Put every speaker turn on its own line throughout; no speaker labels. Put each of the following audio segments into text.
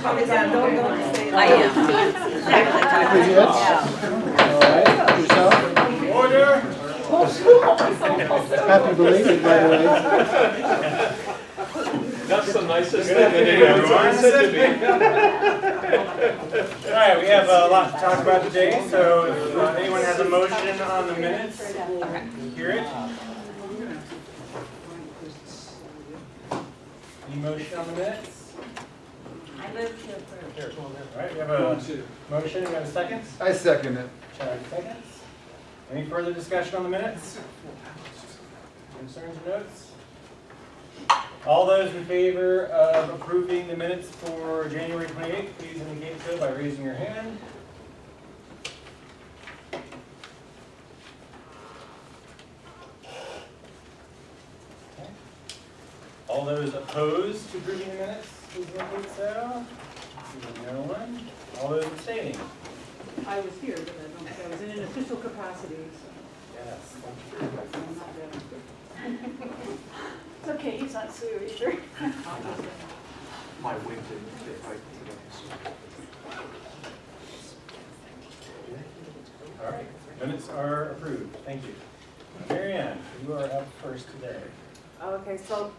coming down, don't say that.
I am.
Pretty good? All right, yourself?
Order!
Happy belated, by the way.
That's the nicest thing that anyone said to me. All right, we have a lot to talk about today, so if anyone has a motion on the minutes, hear it. Any motion on the minutes?
I live here first.
Here. All right, we have a motion, we have a second?
I second it.
Chad seconds. Any further discussion on the minutes? Concerns or notes? All those in favor of approving the minutes for January 28th, please indicate so by raising your hand. Okay. All those opposed to approving the minutes, please indicate so. No one. All those abstaining.
I was here, but I don't think I was in an official capacity, so
Yes.
I'm not there. It's okay, he's not Sue either.
My wig didn't fit right today.
All right, minutes are approved. Thank you. Mary Ann, you are up first today.
Okay, so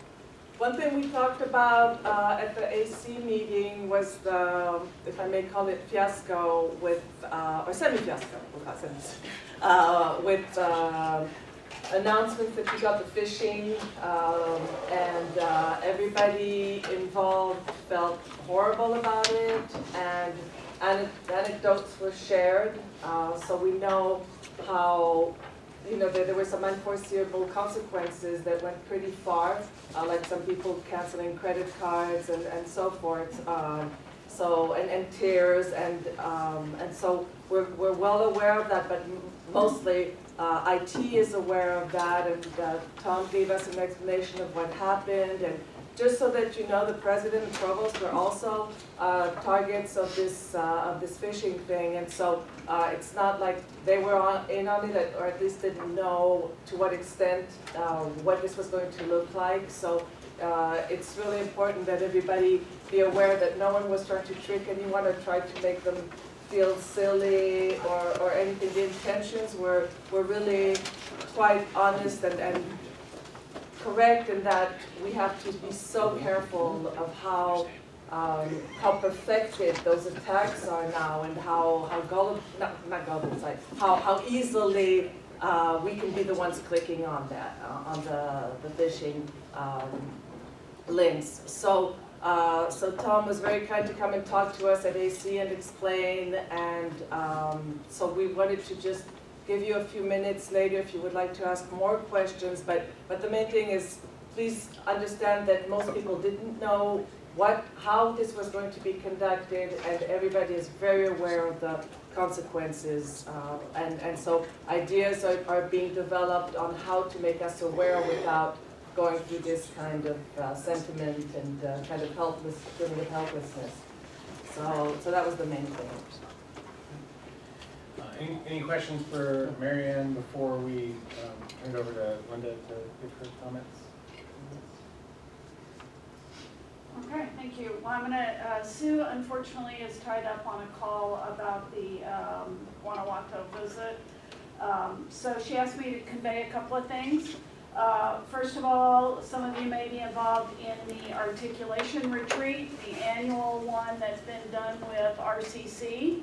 one thing we talked about at the AC meeting was the, if I may call it fiasco with, or semi-fiasco, we'll call it semi, with announcements that we got the fishing, and everybody involved felt horrible about it, and anecdotes were shared, so we know how, you know, there were some unforeseeable consequences that went pretty far, like some people canceling credit cards and so forth, and tears, and so we're well aware of that, but mostly IT is aware of that, and Tom gave us an explanation of what happened, and just so that you know, the president and provost were also targets of this phishing thing, and so it's not like they were in on it, or at least didn't know to what extent what this was going to look like. So it's really important that everybody be aware that no one was trying to trick anyone or try to make them feel silly or anything. The intentions were really quite honest and correct, in that we have to be so careful of how perfected those attacks are now, and how gullible, not gullible, sorry, how easily we can be the ones clicking on that, on the phishing links. So Tom was very kind to come and talk to us at AC and explain, and so we wanted to just give you a few minutes later if you would like to ask more questions, but the main thing is, please understand that most people didn't know how this was going to be conducted, and everybody is very aware of the consequences, and so ideas are being developed on how to make us aware without going through this kind of sentiment and kind of feeling of helplessness. So that was the main thing.
Any questions for Mary Ann before we turn it over to Linda to give her comments?
Okay, thank you. Well, I'm gonna, Sue unfortunately is tied up on a call about the Guanajuato visit. So she asked me to convey a couple of things. First of all, some of you may be involved in the articulation retreat, the annual one that's been done with RCC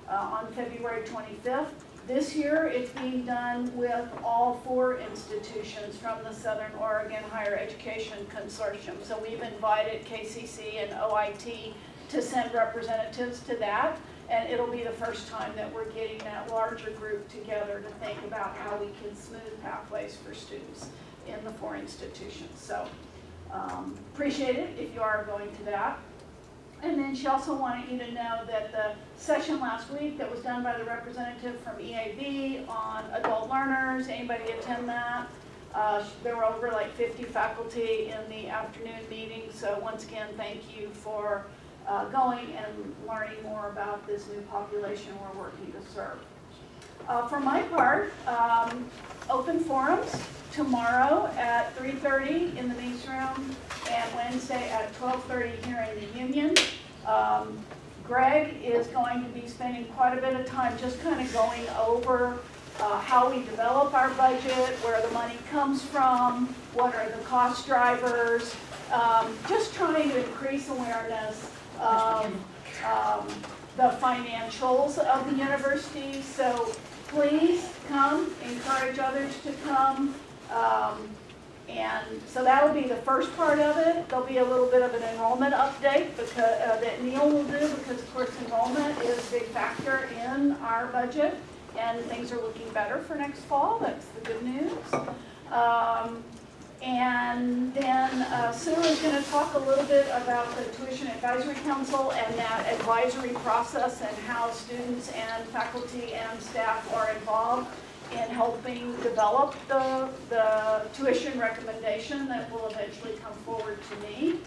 on February 25th. This year it's being done with all 4 institutions from the Southern Oregon Higher Education Consortium. So we've invited KCC and OIT to send representatives to that, and it'll be the first time that we're getting that larger group together to think about how we can smooth pathways for students in the 4 institutions. So appreciate it if you are going to that. And then she also wanted you to know that the session last week that was done by the representative from EAB on adult learners, anybody attend that? There were over like 50 faculty in the afternoon meeting. So once again, thank you for going and learning more about this new population we're working to serve. For my part, open forums tomorrow at 3:30 in the Meets Room, and Wednesday at 12:30 here in the Union. Greg is going to be spending quite a bit of time just kind of going over how we develop our budget, where the money comes from, what are the cost drivers, just trying to increase awareness of the financials of the university. So please come, encourage others to come. And so that will be the first part of it. There'll be a little bit of an enrollment update because, that Neil will do, because of course enrollment is a big factor in our budget, and things are looking better for next fall. That's the good news. And then Sue is going to talk a little bit about the Tuition Advisory Council and that advisory process and how students and faculty and staff are involved in helping develop the tuition recommendation that will eventually come forward to me.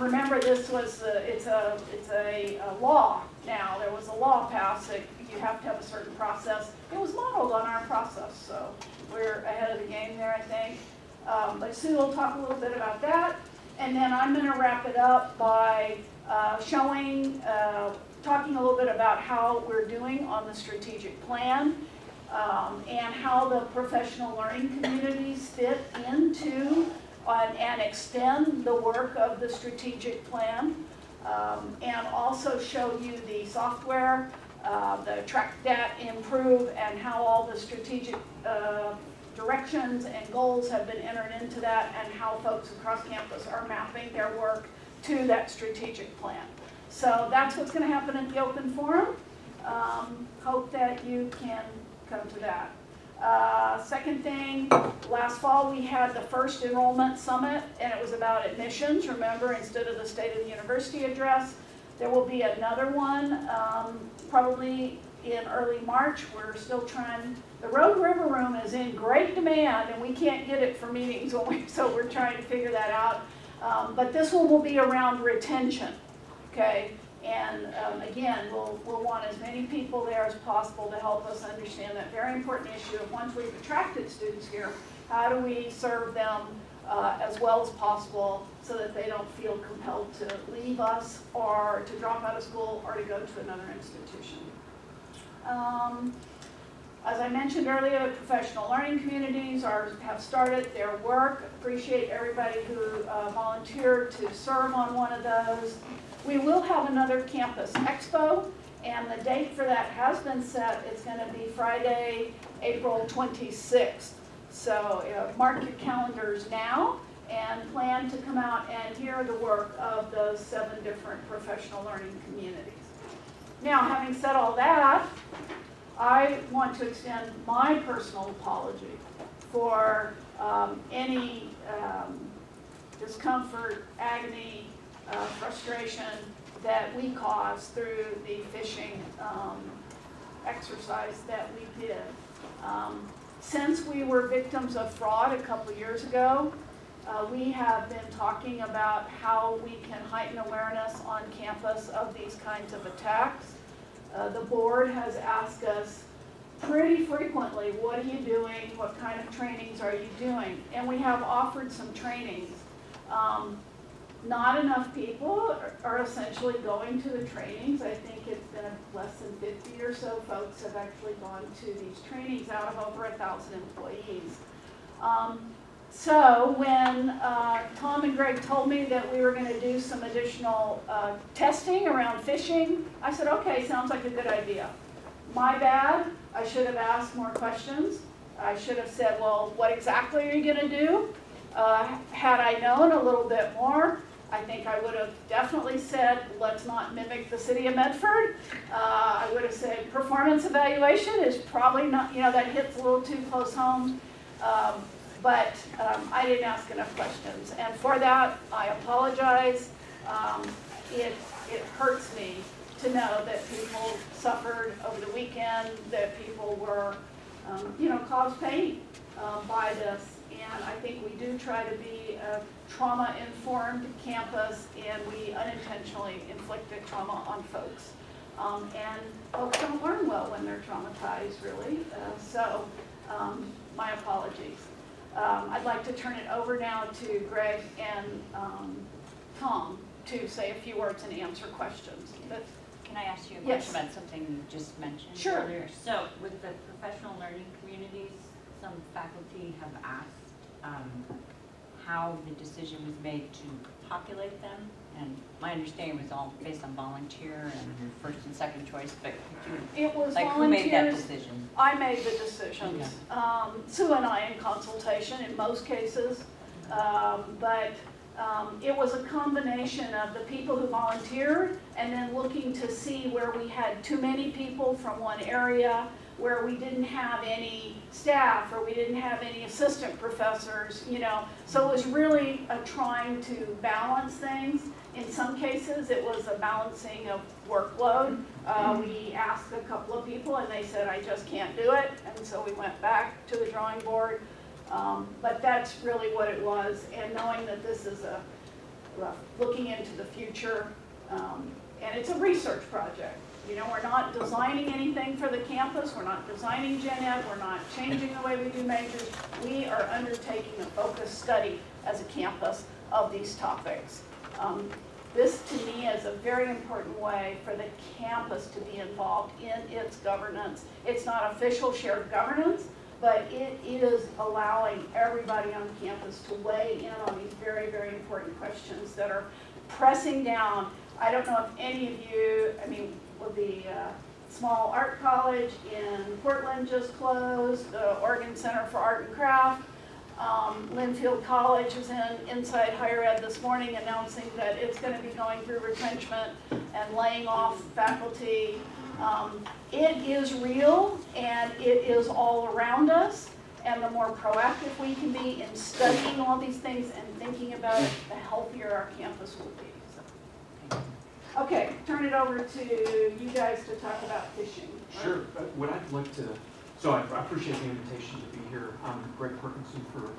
Remember, this was it's a law now. There was a law passed that you have to have a certain process. It was modeled on our process, so we're ahead of the game there, I think. But Sue will talk a little bit about that, and then I'm going to wrap it up by talking a little bit about how we're doing on the strategic plan. And how the professional learning communities fit into and extend the work of the strategic plan, and also show you the software, the Track, Dat, Improve, and how all the strategic directions and goals have been entered into that, and how folks across campus are mapping their work to that strategic plan. So that's what's going to happen at the open forum. Hope that you can come to that. Second thing, last fall we had the first enrollment summit, and it was about admissions. Remember, instead of the State of the University address, there will be another one probably in early March. We're still trying. The Rogue River Room is in great demand, and we can't get it for meetings, so we're trying to figure that out. But this one will be around retention, okay? And again, we'll want as many people there as possible to help us understand that very important issue of, once we've attracted students here, how do we serve them as well as possible so that they don't feel compelled to leave us or to drop out of school or to go to another institution. As I mentioned earlier, the professional learning communities have started their work. Appreciate everybody who volunteered to serve on one of those. We will have another campus expo, and the date for that has been set. It's going to be Friday, April 26th. So mark your calendars now and plan to come out and hear the work of those 7 different professional learning communities. Now, having said all that, I want to extend my personal apology for any discomfort, agony, frustration that we caused through the phishing exercise that we did. Since we were victims of fraud a couple years ago, we have been talking about how we can heighten awareness on campus of these kinds of attacks. The board has asked us pretty frequently, what are you doing? What kind of trainings are you doing? And we have offered some trainings. Not enough people are essentially going to the trainings. I think it's been less than 50 or so folks have actually gone to these trainings out of over 1,000 employees. So when Tom and Greg told me that we were going to do some additional testing around phishing, I said, okay, sounds like a good idea. My bad, I should have asked more questions. I should have said, well, what exactly are you going to do? Had I known a little bit more, I think I would have definitely said, let's not mimic the city of Medford. I would have said performance evaluation is probably not, that hits a little too close home. But I didn't ask enough questions. And for that, I apologize. It hurts me to know that people suffered over the weekend, that people were, caused pain by this. And I think we do try to be a trauma-informed campus, and we unintentionally inflicted trauma on folks. And folks don't learn well when they're traumatized, really. So my apologies. I'd like to turn it over now to Greg and Tom to say a few words and answer questions. But
Can I ask you a
Yes.
question about something you just mentioned
Sure.
earlier? So with the professional learning communities, some faculty have asked how the decision was made to populate them. And my understanding was all based on volunteer and first and second choice, but could you,
it was
like, who made that
volunteers.
decision?
I made the decisions. Sue and I in consultation in most cases. But it was a combination of the people who volunteered and then looking to see where we had too many people from one area, where we didn't have any staff or we didn't have any assistant professors, you know. So it was really trying to balance things. In some cases, it was a balancing of workload. We asked a couple of people and they said, I just can't do it. And so we went back to the drawing board. But that's really what it was. And knowing that this is looking into the future, and it's a research project. You know, we're not designing anything for the campus. We're not designing gen ed. We're not changing the way we do majors. We are undertaking a focused study as a campus of these topics. This, to me, is a very important way for the campus to be involved in its governance. It's not official shared governance, but it is allowing everybody on campus to weigh in on these very, very important questions that are pressing down. I don't know if any of you, I mean, with the small art college in Portland just closed, the Oregon Center for Art and Craft. Linfield College is inside higher ed this morning announcing that it's going to be going through retrenchment and laying off faculty. It is real and it is all around us, and the more proactive we can be in studying all these things and thinking about it, the healthier our campus will be. So. Okay, turn it over to you guys to talk about fishing.
Sure. What I'd like to, so I appreciate the invitation to be here. I'm Greg Perkinson, for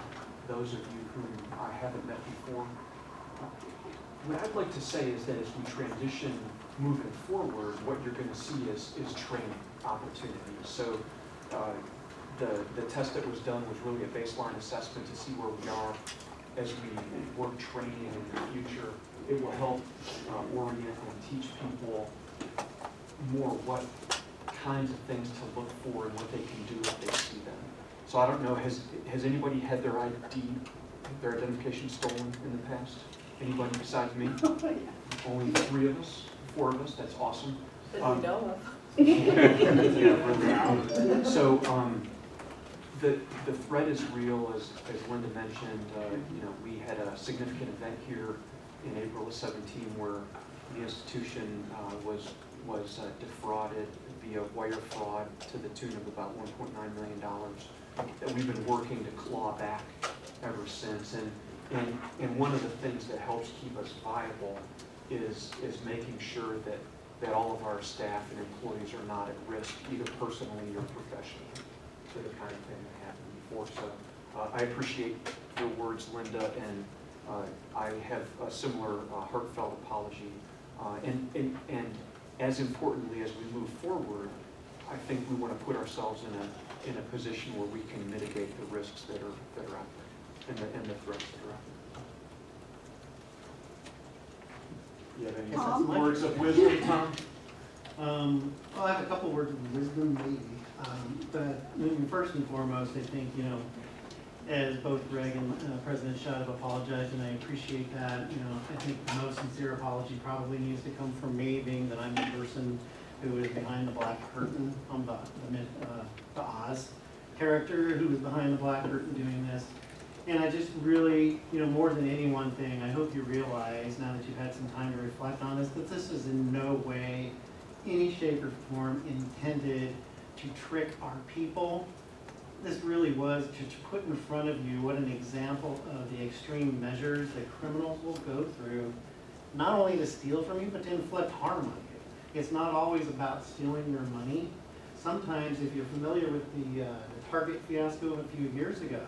those of you who I haven't met before. What I'd like to say is that as we transition moving forward, what you're going to see is training opportunities. So the test that was done was really a baseline assessment to see where we are as we work training in the future. It will help orient and teach people more what kinds of things to look for and what they can do if they see them. So I don't know, has anybody had their their identification stolen in the past? Anybody besides me? Only 3 of us, 4 of us, that's awesome.
That we know of.
Yeah, really. So the threat is real, as Linda mentioned. We had a significant event here in April of 17 where the institution was defrauded via wire fraud to the tune of about $1.9 million that we've been working to claw back ever since. And one of the things that helps keep us viable is making sure that all of our staff and employees are not at risk, either personally or professionally, to the kind of thing that happened before. So I appreciate your words, Linda, and I have a similar heartfelt apology. And as importantly, as we move forward, I think we want to put ourselves in a position where we can mitigate the risks that are out there and the threats that are out there. You have any
Tom?
words of wisdom, Tom?
Well, I have a couple words of wisdom, maybe. But first and foremost, I think, as both Greg and President Shutt have apologized, and I appreciate that. I think the most sincere apology probably needs to come from me, being that I'm the person who is behind the black curtain. I'm the Oz character who is behind the black curtain doing this. And I just really, more than any one thing, I hope you realize, now that you've had some time to reflect on this, that this is in no way, any shape or form intended to trick our people. This really was to put in front of you what an example of the extreme measures that criminals will go through, not only to steal from you, but to inflict harm on you. It's not always about stealing your money. Sometimes, if you're familiar with the Target fiasco of a few years ago,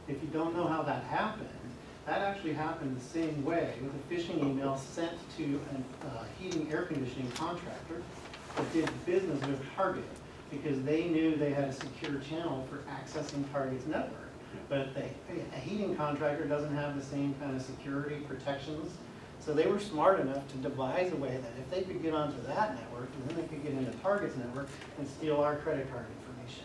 if you don't know how that happened, that actually happened the same way with a phishing email sent to a heating air conditioning contractor that did business with Target because they knew they had a secure channel for accessing Target's network. But a heating contractor doesn't have the same kind of security protections So they were smart enough to devise a way that if they could get onto that network, and then they could get into Target's network and steal our credit card information.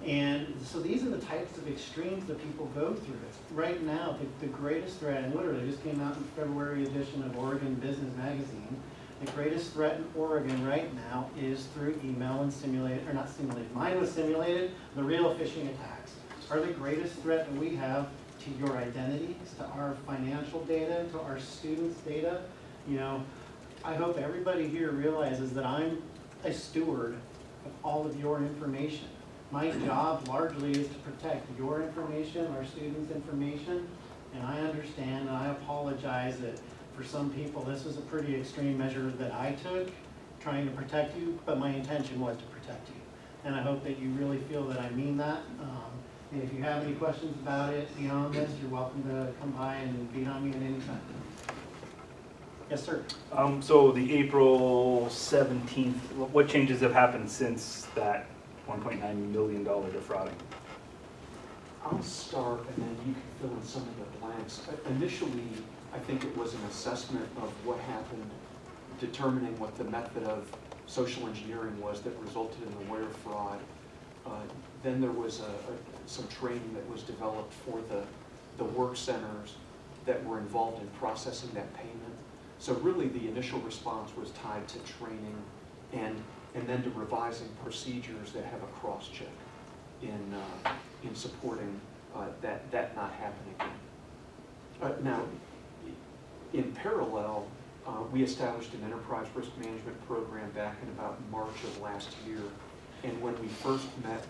And so these are the types of extremes that people go through. Right now, the greatest threat, and literally just came out in the February edition of Oregon Business Magazine, the greatest threat in Oregon right now is through email and simulated, or not simulated, mine was simulated, the real phishing attacks are the greatest threat that we have to your identities, to our financial data, to our students' data. You know, I hope everybody here realizes that I'm a steward of all of your information. My job largely is to protect your information, our students' information, and I understand and I apologize that for some people this was a pretty extreme measure that I took, trying to protect you, but my intention was to protect you. And I hope that you really feel that I mean that. And if you have any questions about it beyond this, you're welcome to come by and beat on me at any time. Yes, sir.
So the April 17th, what changes have happened since that $1.9 million defrauding?
I'll start and then you can fill in some of the blanks. Initially, I think it was an assessment of what happened, determining what the method of social engineering was that resulted in the wire fraud. Then there was some training that was developed for the work centers that were involved in processing that payment. So really the initial response was tied to training and then to revising procedures that have a cross-check in supporting that not happening again. Now, in parallel, we established an enterprise risk management program back in about March of last year. And when we first met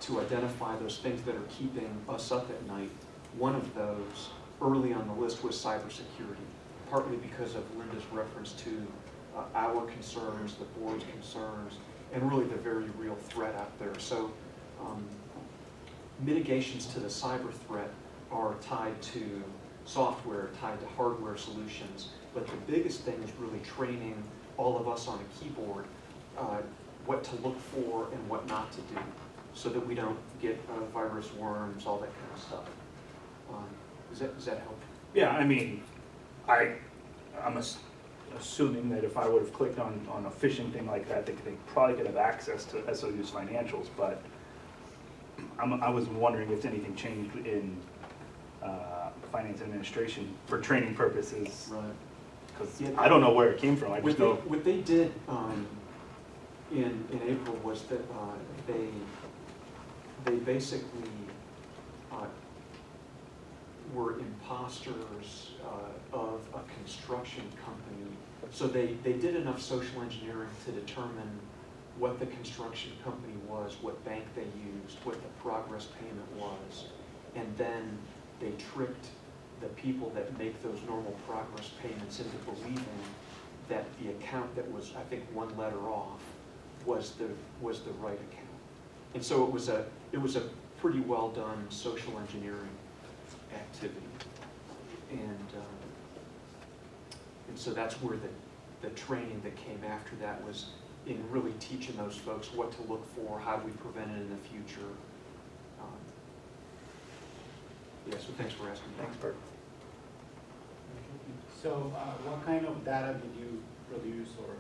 to identify those things that are keeping us up at night, one of those early on the list was cybersecurity, partly because of Linda's reference to our concerns, the board's concerns, and really the very real threat out there. So mitigations to the cyber threat are tied to software, tied to hardware solutions, but the biggest thing is really training all of us on a keyboard what to look for and what not to do, so that we don't get virus worms, all that kind of stuff. Does that help?
Yeah, I mean, I'm assuming that if I would have clicked on a phishing thing like that, they probably could have access to SOU's financials, but I was wondering if anything changed in finance administration for training purposes.
Right.
Because I don't know where it came from. I just know.
What they did in April was that they basically were imposters of a construction company. So they did enough social engineering to determine what the construction company was, what bank they used, what the progress payment was, and then they tricked the people that make those normal progress payments into believing that the account that was, I think, one letter off was the right account. And so it was a pretty well done social engineering activity. And so that's where the training that came after that was in really teaching those folks what to look for, how do we prevent it in the future. Yeah, so thanks for asking.
Thanks, Bert.
So what kind of data did you produce, or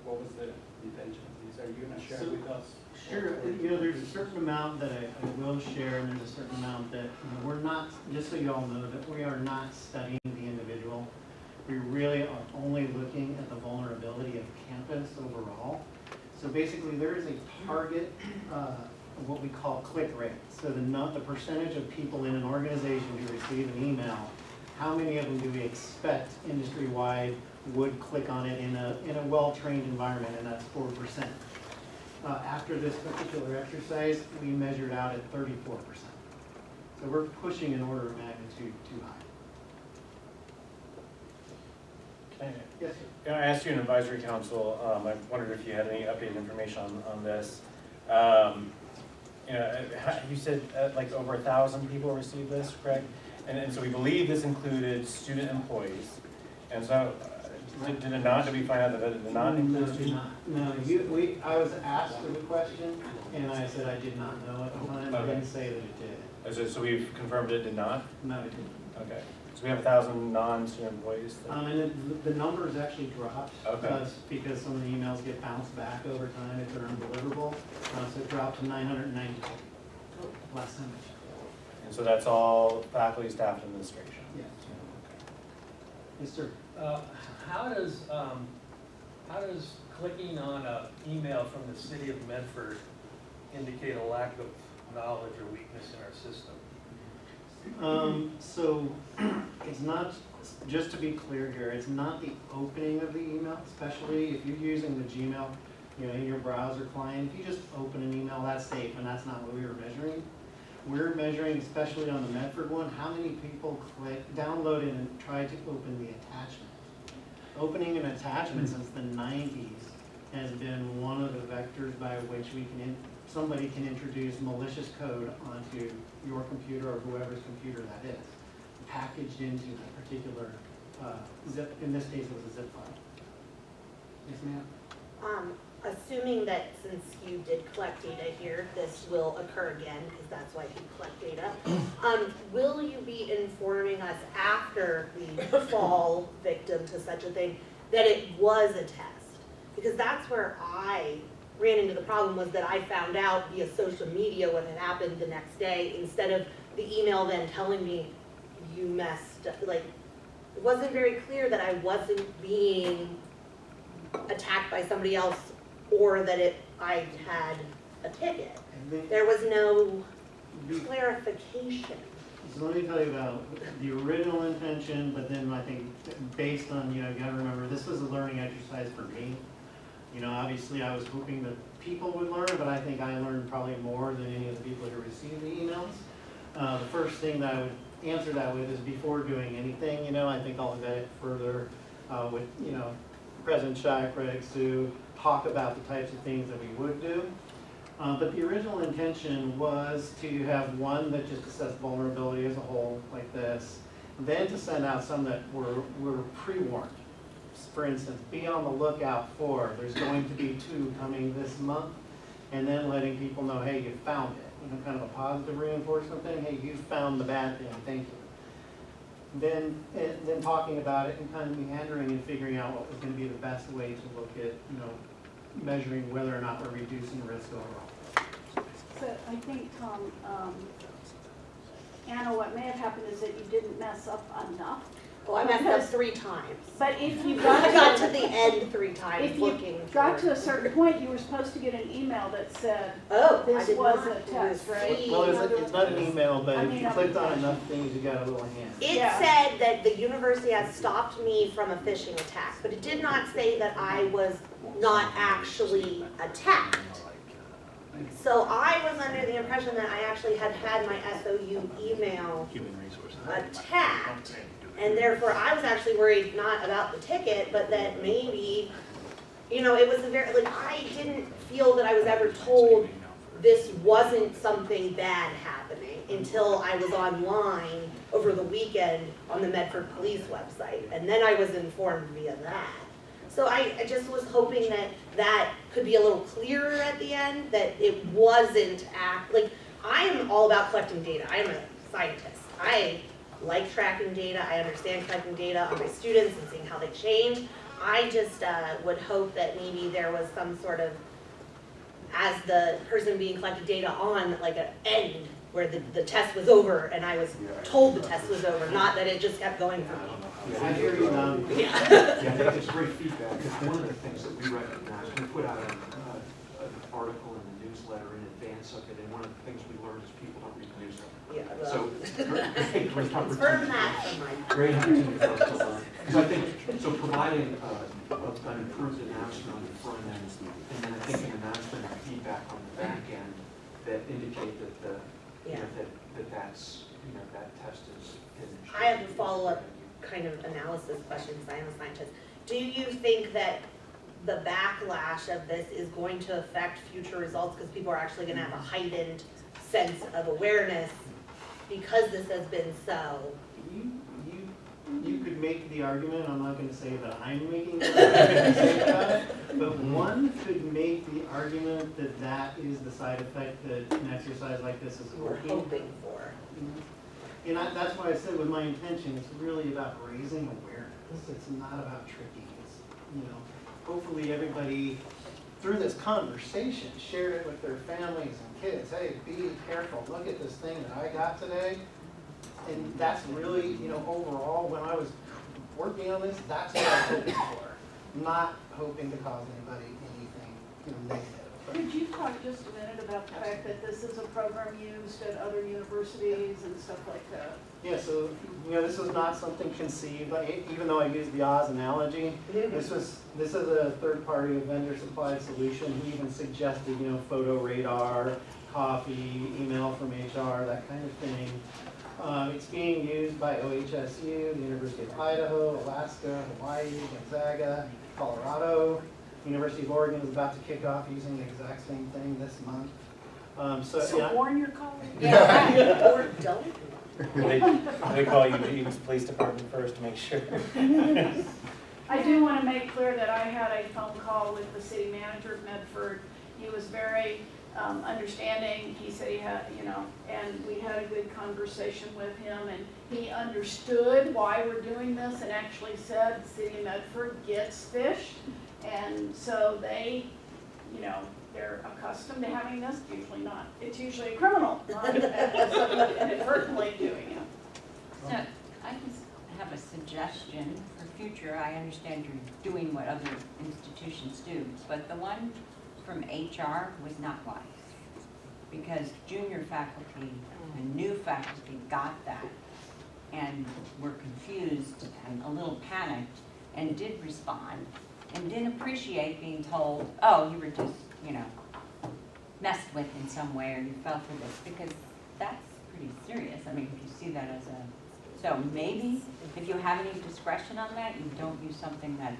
what was the intention of these? Are you going to share with us?
Sure. You know, there's a certain amount that I will share, and there's a certain amount that we're not, just so you all know, that we are not studying the individual. We really are only looking at the vulnerability of campus overall. So basically, there is a target of what we call click rate. So the percentage of people in an organization who receive an email, how many of them do we expect industry-wide would click on it in a well-trained environment, and that's 4%. After this particular exercise, we measured out at 34%. So we're pushing an order of magnitude too high.
Okay.
Yes, sir.
I asked you in advisory council, I wondered if you had any updated information on this. You said like over 1,000 people received this, correct? And so we believe this included student employees. And so did it not? Did we find out that it did not include students?
No, I was asked the question, and I said I did not know at the time. I didn't say that it did.
So we've confirmed it did not?
No, it didn't.
Okay. So we have 1,000 non-student employees.
And the numbers actually dropped.
Okay.
Because some of the emails get bounced back over time if they're undeliverable. So it dropped to 990 last time.
And so that's all faculty, staff, and administration?
Yes. Yes, sir.
How does clicking on an email from the city of Medford indicate a lack of knowledge or weakness in our system?
So it's not, just to be clear here, it's not the opening of the email, especially if you're using the Gmail, in your browser client. If you just open an email, that's safe, and that's not what we were measuring. We're measuring, especially on the Medford one, how many people downloaded and tried to open the attachment. Opening an attachment since the 90s has been one of the vectors by which somebody can introduce malicious code onto your computer or whoever's computer that is, packaged into a particular zip. In this case, it was a zip file. Yes, ma'am?
Assuming that since you did collect data here, this will occur again, because that's why you collect data. Will you be informing us after we fall victim to such a thing that it was a test? Because that's where I ran into the problem, was that I found out via social media when it happened the next day, instead of the email then telling me you messed up. Like, it wasn't very clear that I wasn't being attacked by somebody else, or that I had a ticket. There was no clarification.
So let me tell you about the original intention, but then I think based on, you gotta remember, this was a learning exercise for me. Obviously I was hoping that people would learn, but I think I learned probably more than any of the people who received the emails. The first thing that I would answer that with is, before doing anything, I think I'll vet it further with, President Shai, Craig, Sue, talk about the types of things that we would do. But the original intention was to have one that just assessed vulnerability as a whole, like this, then to send out some that were pre-warned. For instance, be on the lookout for, there's going to be 2 coming this month, and then letting people know, hey, you found it. Kind of a positive reinforcement thing, hey, you found the bad thing, thank you. Then talking about it and kind of meandering and figuring out what was going to be the best way to look at, measuring whether or not we're reducing risk overall.
So I think, Tom, Anna, what may have happened is that you didn't mess up enough.
Well, I messed up 3 times.
But if you
I got to the end 3 times
if you
looking
got
for.
to a certain point, you were supposed to get an email that said,
Oh, I
this
did
was
not
a test, right?
receive.
Well, it's not an email, but
I
if
mean,
you clicked on enough things, you got a little hand.
It
Yeah.
said that the university has stopped me from a phishing attack, but it did not say that I was not actually attacked. So I was under the impression that I actually had my SOU email attacked, and therefore I was actually worried not about the ticket, but that maybe, it was I didn't feel that I was ever told this wasn't something bad happening until I was online over the weekend on the Medford Police website, and then I was informed via that. So I just was hoping that could be a little clearer at the end, that it wasn't I am all about collecting data. I am a scientist. I like tracking data. I understand collecting data on my students and seeing how they change. I just would hope that maybe there was some sort of, as the person being collected data on, like an end where the test was over and I was told the test was over, not that it just kept going for me.
Yeah, I hear you now.
Yeah, I think it's great feedback, because one of the things that we recognize, we put out an article in the newsletter in advance of it, and one of the things we learned is people don't read the newsletter.
Yeah, well,
So, great
confirm that from my.
Great opportunity for us to learn. Because I think, so providing an improved announcement on the front end, and then I think an announcement and feedback on the back end that indicate that that's, that test is finished.
I have a follow-up kind of analysis question, because I am a scientist. Do you think that the backlash of this is going to affect future results, because people are actually going to have a heightened sense of awareness because this has been so?
You could make the argument, I'm not going to say that I'm making the argument, but one could make the argument that that is the side effect that an exercise like this is
We're
working.
hoping for.
And that's why I said with my intention, it's really about raising awareness. It's not about tricking. It's, you know, hopefully everybody, through this conversation, shared it with their families and kids. Hey, be careful. Look at this thing that I got today. And that's really, you know, overall, when I was working on this, that's what I was hoping for. Not hoping to cause anybody anything, you know, negative.
Could you talk just a minute about the fact that this is a program used at other universities and stuff like that?
Yeah, so, you know, this was not something conceived, but even though I used the Oz analogy, this is a third-party vendor-supplied solution. He even suggested, you know, photo radar, coffee, email from HR, that kind of thing. It's being used by OHSU, the University of Idaho, Alaska, Hawaii, Gonzaga, Colorado. University of Oregon is about to kick off using the exact same thing this month.
So
yeah.
warn your colleagues.
Yeah, or don't.
They call Eugene's police department first to make sure.
I do want to make clear that I had a phone call with the city manager of Medford. He was very understanding. He said he had, you know, and we had a good conversation with him, and he understood why we're doing this and actually said the city of Medford gets fish. And so they, you know, they're accustomed to having this, usually not. It's usually a criminal, not inadvertently doing it.
So I just have a suggestion for future. I understand you're doing what other institutions do, but the one from HR was not wise. Because junior faculty and new faculty got that and were confused and a little panicked and did respond and didn't appreciate being told, oh, you were just, you know, messed with in some way or you fell for this, because that's pretty serious. I mean, if you see that as a, so maybe if you have any discretion on that, you don't use something that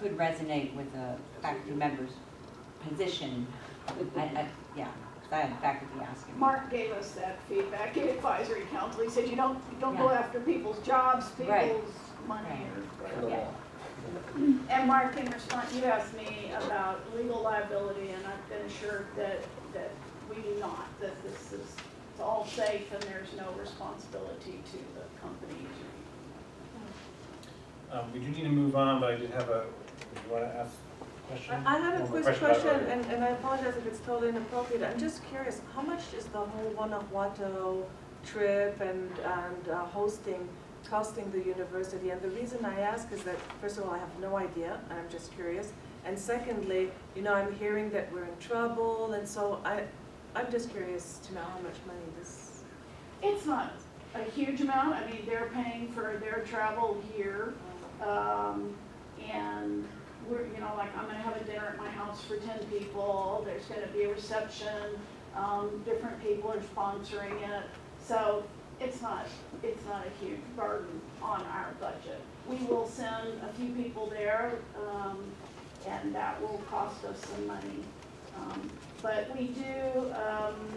could resonate with a faculty member's position. Yeah, I had faculty asking me.
Mark gave us that feedback in advisory council. He said you don't go after people's jobs, people's
Right.
money.
Right.
Or, yeah. And Mark, in response, you asked me about legal liability, and I've been assured that we do not, that this is, it's all safe and there's no responsibility to the companies.
We do need to move on, but I did have a, do you want to ask a question?
I have a
One more
quick
about
question,
it.
and I apologize if it's totally inappropriate. I'm just curious, how much is the whole Guanajuato trip and hosting costing the university? And the reason I ask is that, first of all, I have no idea, and I'm just curious. And secondly, you know, I'm hearing that we're in trouble, and so I'm just curious to know how much money this.
It's not a huge amount. I mean, they're paying for their travel here. And we're, you know, like I'm gonna have a dinner at my house for 10 people. There's gonna be a reception. Different people are sponsoring it. So it's not a huge burden on our budget. We will send a few people there, and that will cost us some money. But we do,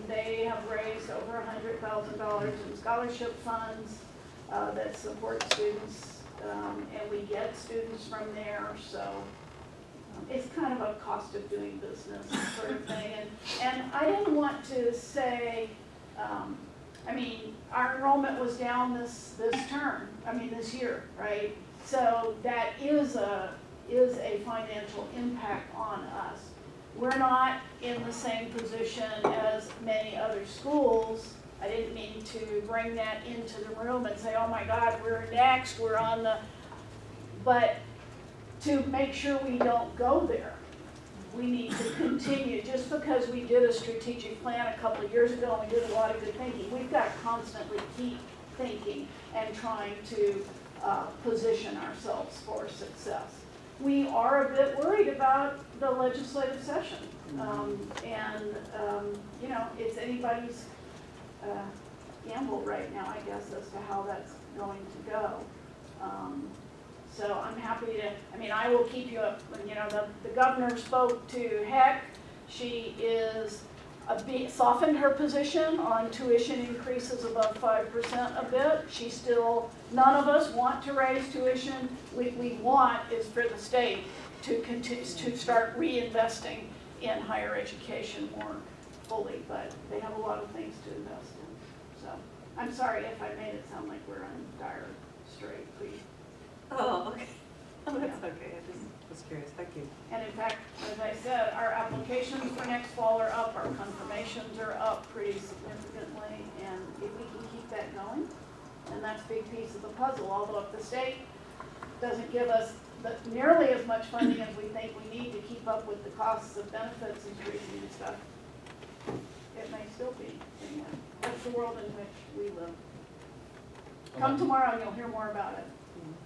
they have raised over $100,000 in scholarship funds that support students, and we get students from there, so it's kind of a cost of doing business sort of thing. And I didn't want to say, I mean, our enrollment was down this term, this year, right? So that is a financial impact on us. We're not in the same position as many other schools. I didn't mean to bring that into the room and say, oh my God, we're next, we're on the, but to make sure we don't go there, we need to continue. Just because we did a strategic plan a couple of years ago and we did a lot of good thinking, we've got to constantly keep thinking and trying to position ourselves for success. We are a bit worried about the legislative session. You know, it's anybody's gamble right now, I guess, as to how that's going to go. So I'm happy to, I will keep you up. You know, the governor spoke to Heck. She is softened her position on tuition increases above 5% a bit. She still, none of us want to raise tuition. We want is for the state to continue to start reinvesting in higher education more fully, but they have a lot of things to invest in. So I'm sorry if I made it sound like we're on dire strait, please.
Oh, okay. Oh, that's okay, I just was curious, thank you.
And in fact, as I said, our applications for next fall are up, our confirmations are up pretty significantly, and if we can keep that going, then that's a big piece of the puzzle, although if the state doesn't give us nearly as much funding as we think we need to keep up with the costs of benefits increasing and stuff, it may still be. That's the world in which we live. Come tomorrow and you'll hear more about it.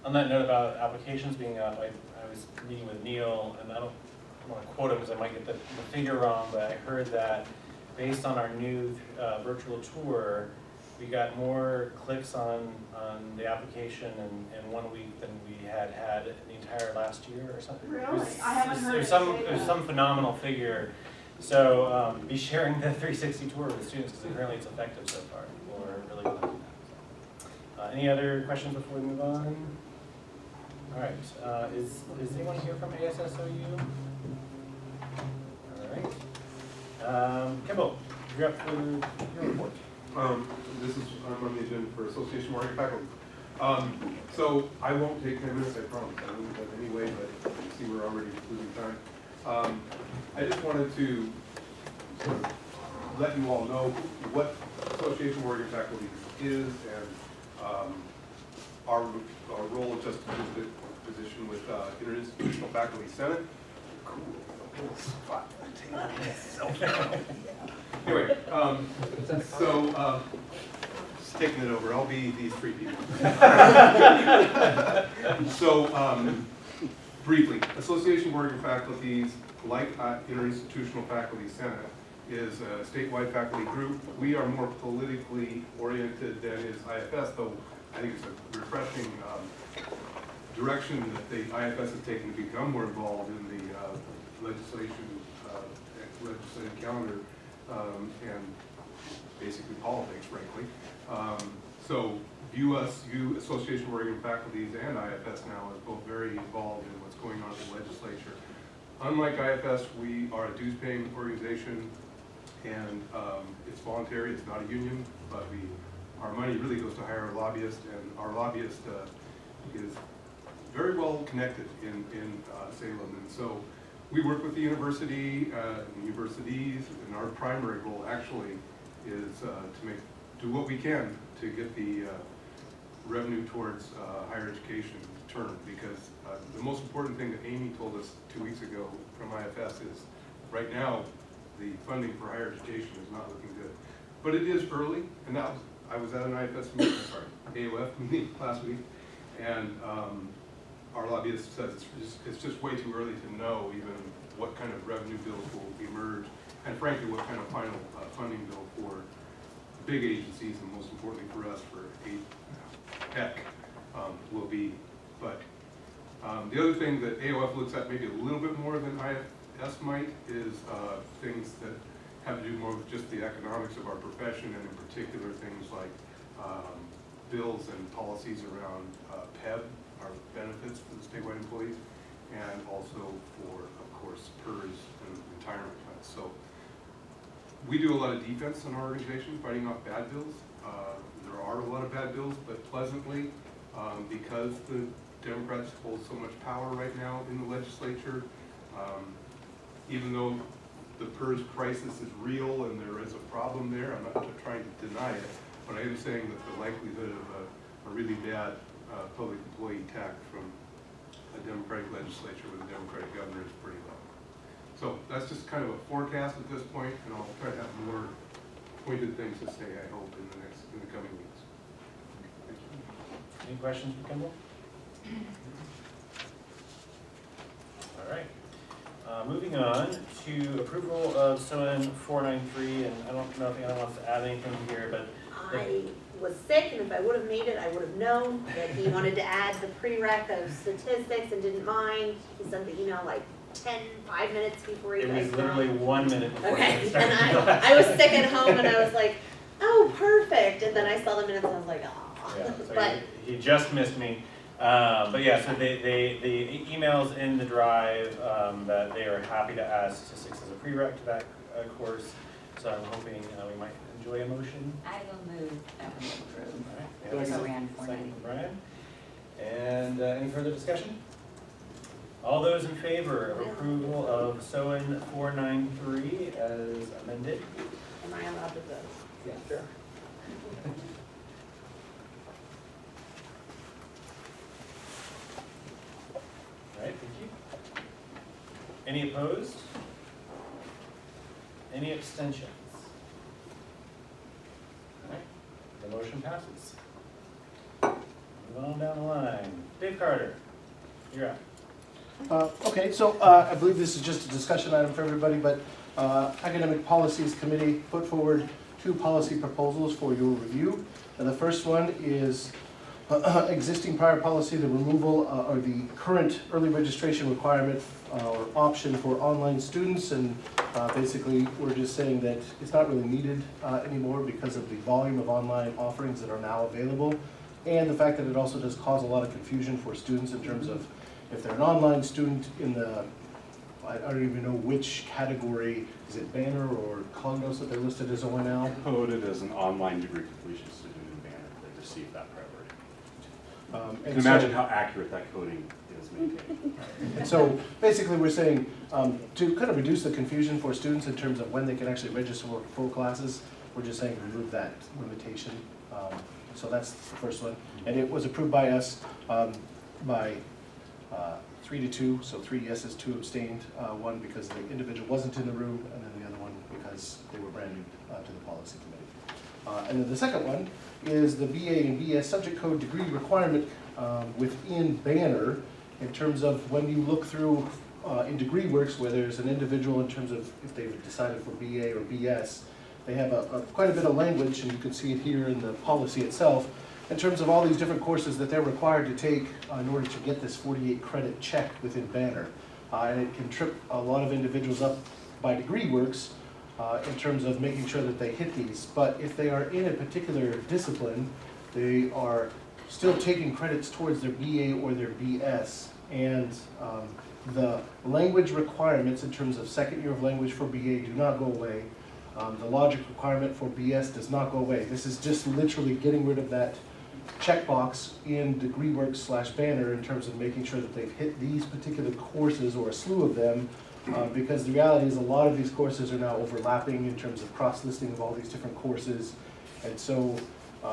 On that note about applications being up, I was meeting with Neil, and I don't want to quote him because I might get the figure wrong, but I heard that based on our new virtual tour, we got more clicks on the application in 1 week than we had the entire last year or something.
Really? I haven't heard it
It was some phenomenal figure. So be sharing the 360 tour with students because apparently it's effective so far. People are really liking that. Any other questions before we move on? All right. Is anyone here from ASSOU? All right. Kimball, you're up for your report.
I'm on the agenda for Association Working Faculty. So I won't take 10 minutes, I promise. I won't do that anyway, but you see we're already losing time. I just wanted to sort of let you all know what Association Working Faculty is and our role just in the position with Interinstitutional Faculty Senate. Cool. Spot. Anyway, just taking it over. I'll be these three people. So, briefly, Association Working Faculties, like Interinstitutional Faculty Senate, is a statewide faculty group. We are more politically oriented than is IFS, though I think it's a refreshing direction that the IFS has taken to become more involved in the legislative calendar and basically politics, frankly. So view Association of Oregon Faculties and IFS now as both very involved in what's going on in the legislature. Unlike IFS, we are a dues-paying organization, and it's voluntary, it's not a union, but our money really goes to hire a lobbyist, and our lobbyist is very well connected in Salem. And so we work with the universities, and our primary goal actually is to do what we can to get the revenue towards higher education turned, because the most important thing that Amy told us 2 weeks ago from IFS is right now the funding for higher education is not looking good. But it is early, and I was at an IFS meeting, AOF meeting last week, and our lobbyist says it's just way too early to know even what kind of revenue bills will emerge, and frankly, what kind of final funding bill for big agencies, and most importantly for us, for tech, will be. But the other thing that AOF looks at maybe a little bit more than IFS might is things that have to do more with just the economics of our profession, and in particular things like bills and policies around PEB, our benefits for the statewide employees, and also for, of course, PERS and retirement plans. So we do a lot of defense in our organization, fighting off bad bills. There are a lot of bad bills, but pleasantly, because the Democrats hold so much power right now in the legislature, even though the PERS crisis is real and there is a problem there, I'm not trying to deny it, but I am saying that the likelihood of a really bad public employee tax from a Democratic legislature with a Democratic governor is pretty low. So that's just kind of a forecast at this point, and I'll try to have more pointed things to say, I hope, in the coming weeks. Thank you.
Any questions for Kimball? All right. Moving on to approval of SOU 493, and I don't know if anyone wants to add anything here, but
I was sick, and if I would have made it, I would have known that he wanted to add the prereq of statistics and didn't mind. He sent the email like 5 minutes before he
it was
guys
literally
know.
1 minute before
Okay,
we started.
and I was sick at home, and I was like, oh, perfect. And then I saw the minutes, and I was like, oh.
Yeah, so
But
he just missed me. But yeah, so the emails in the drive that they are happy to add statistics as a prereq to that course. So I'm hoping we might enjoy a motion.
I will move that we approve.
All right, we have a
Second.
second from Brian. And any further discussion? All those in favor of approval of SOU 493 as amended?
Am I allowed to vote?
Yeah, sure. All right, thank you. Any opposed? Any abstentions? All right, the motion passes. Moving on down the line. Dave Carter, you're up.
Okay, so I believe this is just a discussion item for everybody, but Academic Policies Committee put forward 2 policy proposals for your review. And the first one is existing prior policy, the removal or the current early registration requirement or option for online students. And basically, we're just saying that it's not really needed anymore because of the volume of online offerings that are now available. And the fact that it also does cause a lot of confusion for students in terms of if they're an online student in the, I don't even know which category, is it Banner or Cognos that they're listed as ONL?
Coded as an online degree completion student in Banner, they receive that priority. You can imagine how accurate that coding is maintained.
And so basically we're saying to kind of reduce the confusion for students in terms of when they can actually register for full classes, we're just saying remove that limitation. So that's the first one. And it was approved by us by 3-2, so 3 yeses, 2 abstained, 1 because the individual wasn't in the room, and then the other one because they were brand new to the policy committee. And then the second one is the BA and BS subject code degree requirement within Banner in terms of when you look through in degree works where there's an individual in terms of if they've decided for BA or BS, they have quite a bit of language, and you can see it here in the policy itself, in terms of all these different courses that they're required to take in order to get this 48 credit check within Banner. And it can trip a lot of individuals up by degree works in terms of making sure that they hit these. But if they are in a particular discipline, they are still taking credits towards their BA or their BS. And the language requirements in terms of second year of language for BA do not go away. The logic requirement for BS does not go away. This is just literally getting rid of that checkbox in DegreeWorks/Banner in terms of making sure that they've hit these particular courses or a slew of them, because the reality is a lot of these courses are now overlapping in terms of cross-listing of all these different courses. And so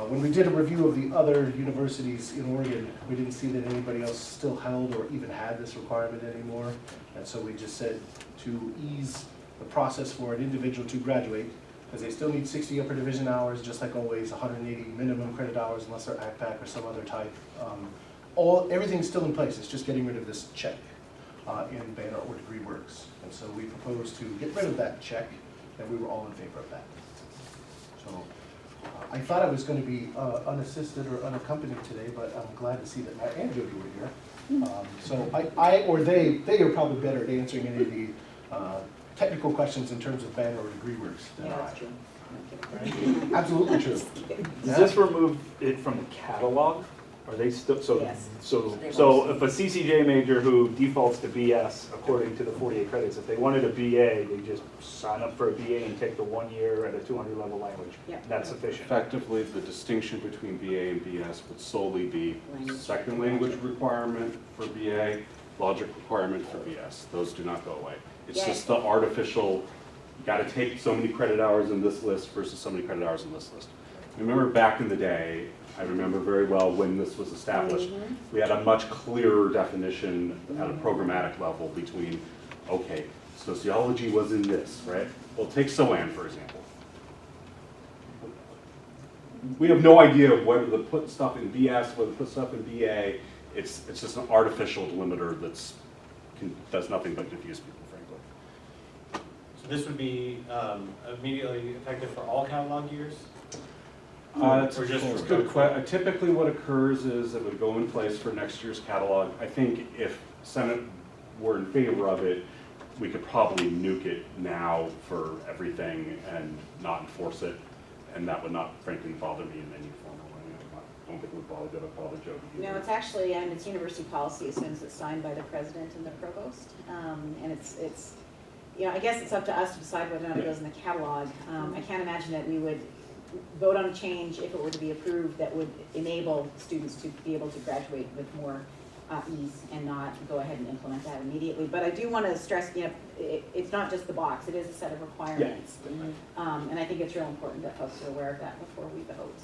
when we did a review of the other universities in Oregon, we didn't see that anybody else still held or even had this requirement anymore. And so we just said to ease the process for an individual to graduate, because they still need 60 upper division hours, just like always, 180 minimum credit hours unless they're ACPAC or some other type. Everything's still in place, it's just getting rid of this check in Banner or DegreeWorks. And so we proposed to get rid of that check, and we were all in favor of that. So I thought I was going to be unassisted or unaccompanied today, but I'm glad to see that Matt and Jody were here. So I or they are probably better at answering any of the technical questions in terms of Banner or DegreeWorks than I.
That's true.
Right? Absolutely true.
Does this remove it from the catalog? Are they still, so,
Yes.
so if a CCJ major who defaults to BS according to the 48 credits, if they wanted a BA, they just sign up for a BA and take the 1 year at a 200 level language.
Yeah.
That's sufficient.
Effectively, the distinction between BA and BS would solely be second language requirement for BA, logic requirement for BS. Those do not go away. It's just the artificial, you gotta take so many credit hours in this list versus so many credit hours in this list. Remember back in the day, I remember very well when this was established, we had a much clearer definition at a programmatic level between, okay, sociology was in this, right? Well, take SOAN, for example. We have no idea whether to put stuff in BS, whether to put stuff in BA. It's just an artificial delimiter that's does nothing but confuse people, frankly.
So this would be immediately effective for all catalog years?
It's a good question. Typically what occurs is it would go in place for next year's catalog. I think if Senate were in favor of it, we could probably nuke it now for everything and not enforce it. And that would not, frankly, bother me in any form or way. I don't think it would bother Jody either.
No, it's actually, it's university policy as soon as it's signed by the president and the provost. And you know, I guess it's up to us to decide whether or not it goes in the catalog. I can't imagine that we would vote on a change if it were to be approved that would enable students to be able to graduate with more ease and not go ahead and implement that immediately. But I do want to stress, you know, it's not just the box, it is a set of requirements. And I think it's real important that folks are aware of that before we vote.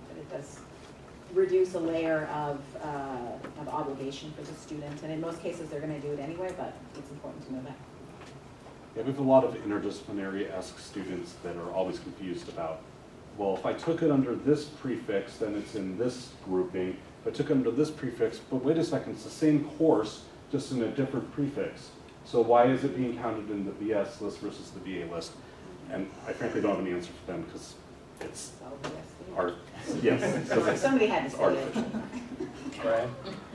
That it does reduce a layer of obligation for the student. And in most cases, they're going to do it anyway, but it's important to know that.
Yeah, we have a lot of interdisciplinary-esque students that are always confused about, well, if I took it under this prefix, then it's in this grouping. If I took it under this prefix, but wait a second, it's the same course, just in a different prefix. So why is it being counted in the BS list versus the BA list? And I frankly don't have an answer for them because it's art. Yes.
Somebody had to say
artificial.
Right.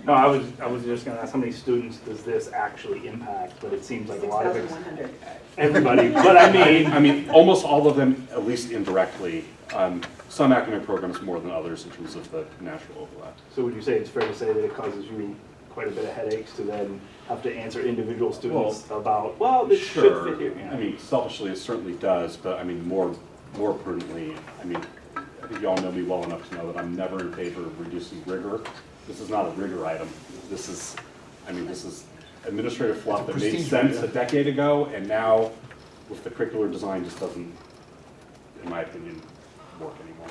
No, I was just gonna ask, how many students does this actually impact? But it seems like a lot of it.
6,100.
Everybody, but
I mean, almost all of them, at least indirectly. Some academic programs more than others in terms of the natural overlap.
So would you say it's fair to say that it causes you quite a bit of headaches to then have to answer individual students about, well, this should fit here? Yeah.
I mean, selfishly, it certainly does, but I mean, more prudently, I mean, I think you all know me well enough to know that I'm never in favor of reducing rigor. This is not a rigor item. This is, I mean, this is administrative fluff that made sense a decade ago, and now with the curricular design just doesn't, in my opinion, work anymore.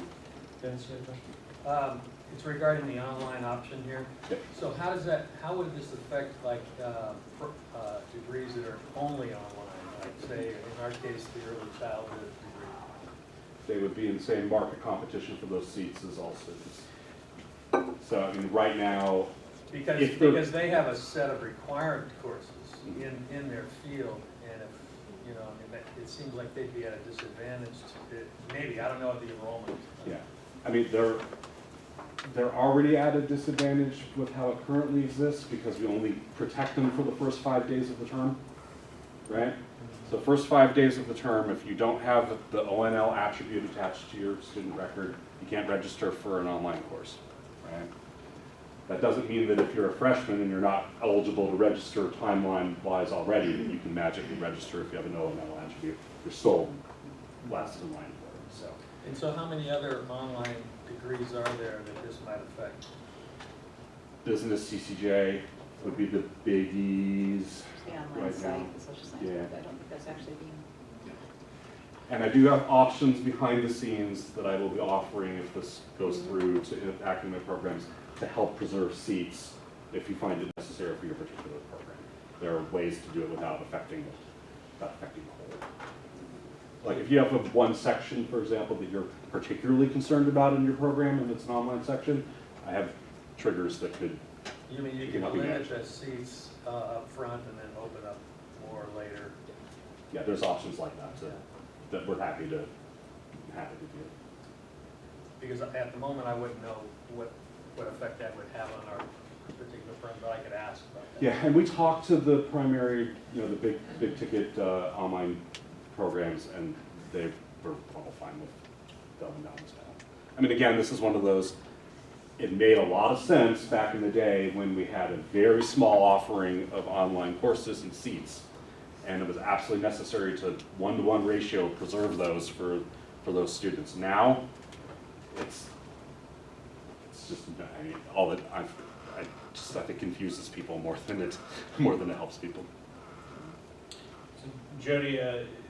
Dennis, you have a question?
It's regarding the online option here.
Yep.
So how would this affect like degrees that are only online? Like say, in our case, the early childhood degree.
They would be in the same market competition for those seats as all students. So, I mean, right now,
Because they have a set of required courses in their field, and if, you know, I mean, it seems like they'd be at a disadvantage to, maybe, I don't know, the enrollment.
yeah, I mean, they're already at a disadvantage with how it currently exists because we only protect them for the first 5 days of the term, right? So first 5 days of the term, if you don't have the ONL attribute attached to your student record, you can't register for an online course, right? That doesn't mean that if you're a freshman and you're not eligible to register timeline-wise already, that you can magically register if you have an ONL attribute. You're still last in line for it, so.
And so how many other online degrees are there that this might affect?
Business CCJ would be the biggies
The online
right
site,
now.
the social science,
Yeah.
I don't think that's actually being.
And I do have options behind the scenes that I will be offering if this goes through to academic programs to help preserve seats if you find it necessary for your particular program. There are ways to do it without affecting the whole. Like if you have one section, for example, that you're particularly concerned about in your program and it's an online section, I have triggers that could.
You mean you can limit the seats up front and then open up more later?
Yeah, there's options like that that we're happy to do.
Because at the moment, I wouldn't know what effect that would have on our particular firm, but I could ask about that.
Yeah, and we talked to the primary, you know, the big ticket online programs, and they were all fine with going down this path. I mean, again, this is one of those, it made a lot of sense back in the day when we had a very small offering of online courses and seats. And it was absolutely necessary to one-to-one ratio preserve those for those students. Now, it's just, I mean, all that I think confuses people more than it helps people.
So Jody,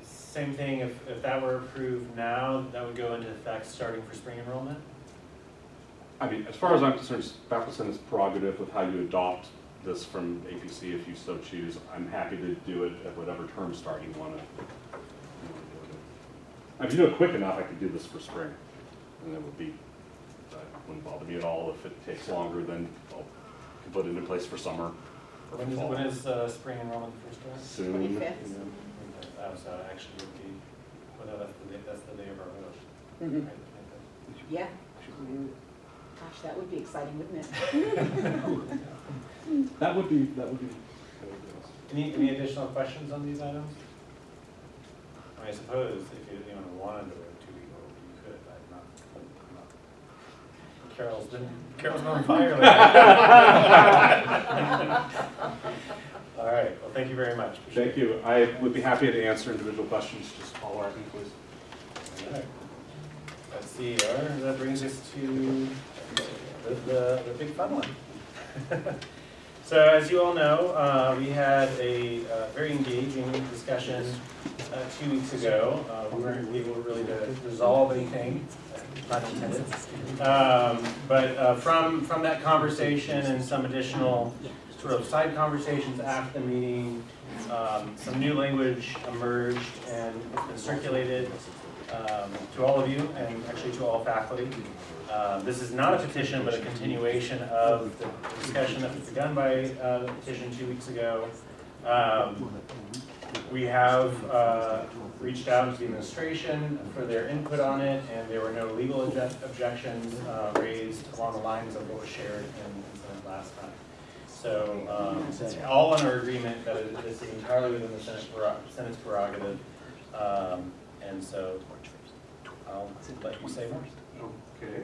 same thing, if that were approved now, that would go into effect starting for spring enrollment?
I mean, as far as I'm concerned, Faculty Senate's prerogative with how you adopt this from APC if you so choose. I'm happy to do it at whatever term start you want to do it. If you do it quick enough, I could do this for spring, and it would be, wouldn't bother me at all. If it takes longer, then I'll put it into place for summer. Or
When
fall.
is spring enrollment the first one?
Soon.
25th.
Yeah. That was actually would be, well, no, that's the day of our vote.
Mhm.
Right,
Yeah. Gosh, that would be exciting, wouldn't it?
That would be.
Any additional questions on these items? I suppose if you wanted to wait 2 weeks, you could. I'm not. Carol's on fire. All right, well, thank you very much. Appreciate
Thank you. I would be happy to answer individual questions. Just follow our please.
it. All right. Let's see, that brings us to the big fun one. So as you all know, we had a very engaging discussion 2 weeks ago. We weren't able really to resolve anything, not intended. But from that conversation and some additional sort of side conversations after the meeting, some new language emerged and it's been circulated to all of you and actually to all faculty. This is not a petition, but a continuation of the discussion that was begun by the petition 2 weeks ago. We have reached out to the administration for their input on it, and there were no legal objections raised along the lines of what was shared in Senate last time. So all in our agreement that it is entirely within the Senate's prerogative, and so I'll let you say more.
Okay.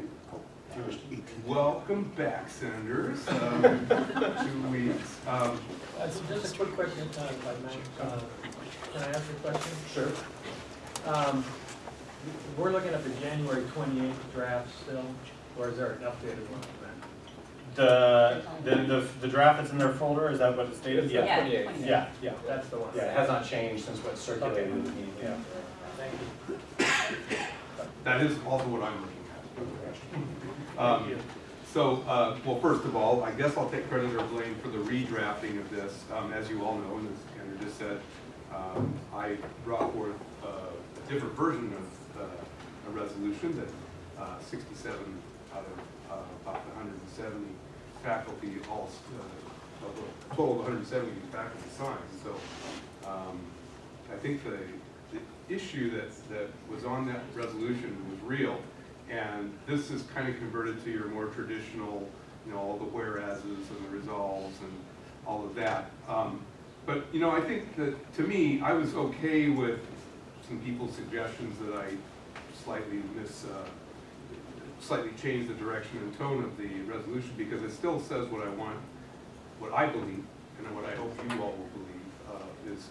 Welcome back, Senators. 2 weeks.
Just a quick question, if I might. Can I ask a question?
Sure.
We're looking at the January 28th draft still, or is there an updated one of that?
The draft that's in their folder, is that what it's stated?
Yeah,
28.
28.
Yeah.
That's the one.
Yeah, it has not changed since what's circulated in the meeting. Yeah.
Thank you.
That is also what I'm looking at. Well, first of all, I guess I'll take credit or blame for the redrafting of this. As you all know, and as Andrew just said, I brought forth a different version of a resolution that 67 out of about 170 faculty, all a total of 170 faculty signed. So I think the issue that was on that resolution was real. And this is kind of converted to your more traditional, all the whereases and the resolves and all of that. But, I think that, to me, I was okay with some people's suggestions that I slightly changed the direction and tone of the resolution, because it still says what I want, what I believe, and what I hope you all will believe is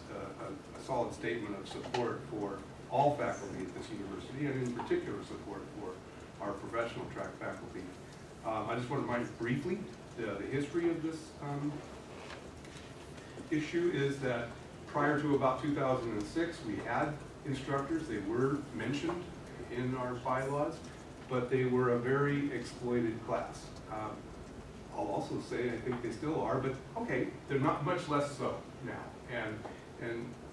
a solid statement of support for all faculty at this university, and in particular support for our professional track faculty. I just want to remind briefly the history of this issue is that prior to about 2006, we had instructors. They were mentioned in our bylaws, but they were a very exploited class. I'll also say I think they still are, but okay, they're not much less so now. And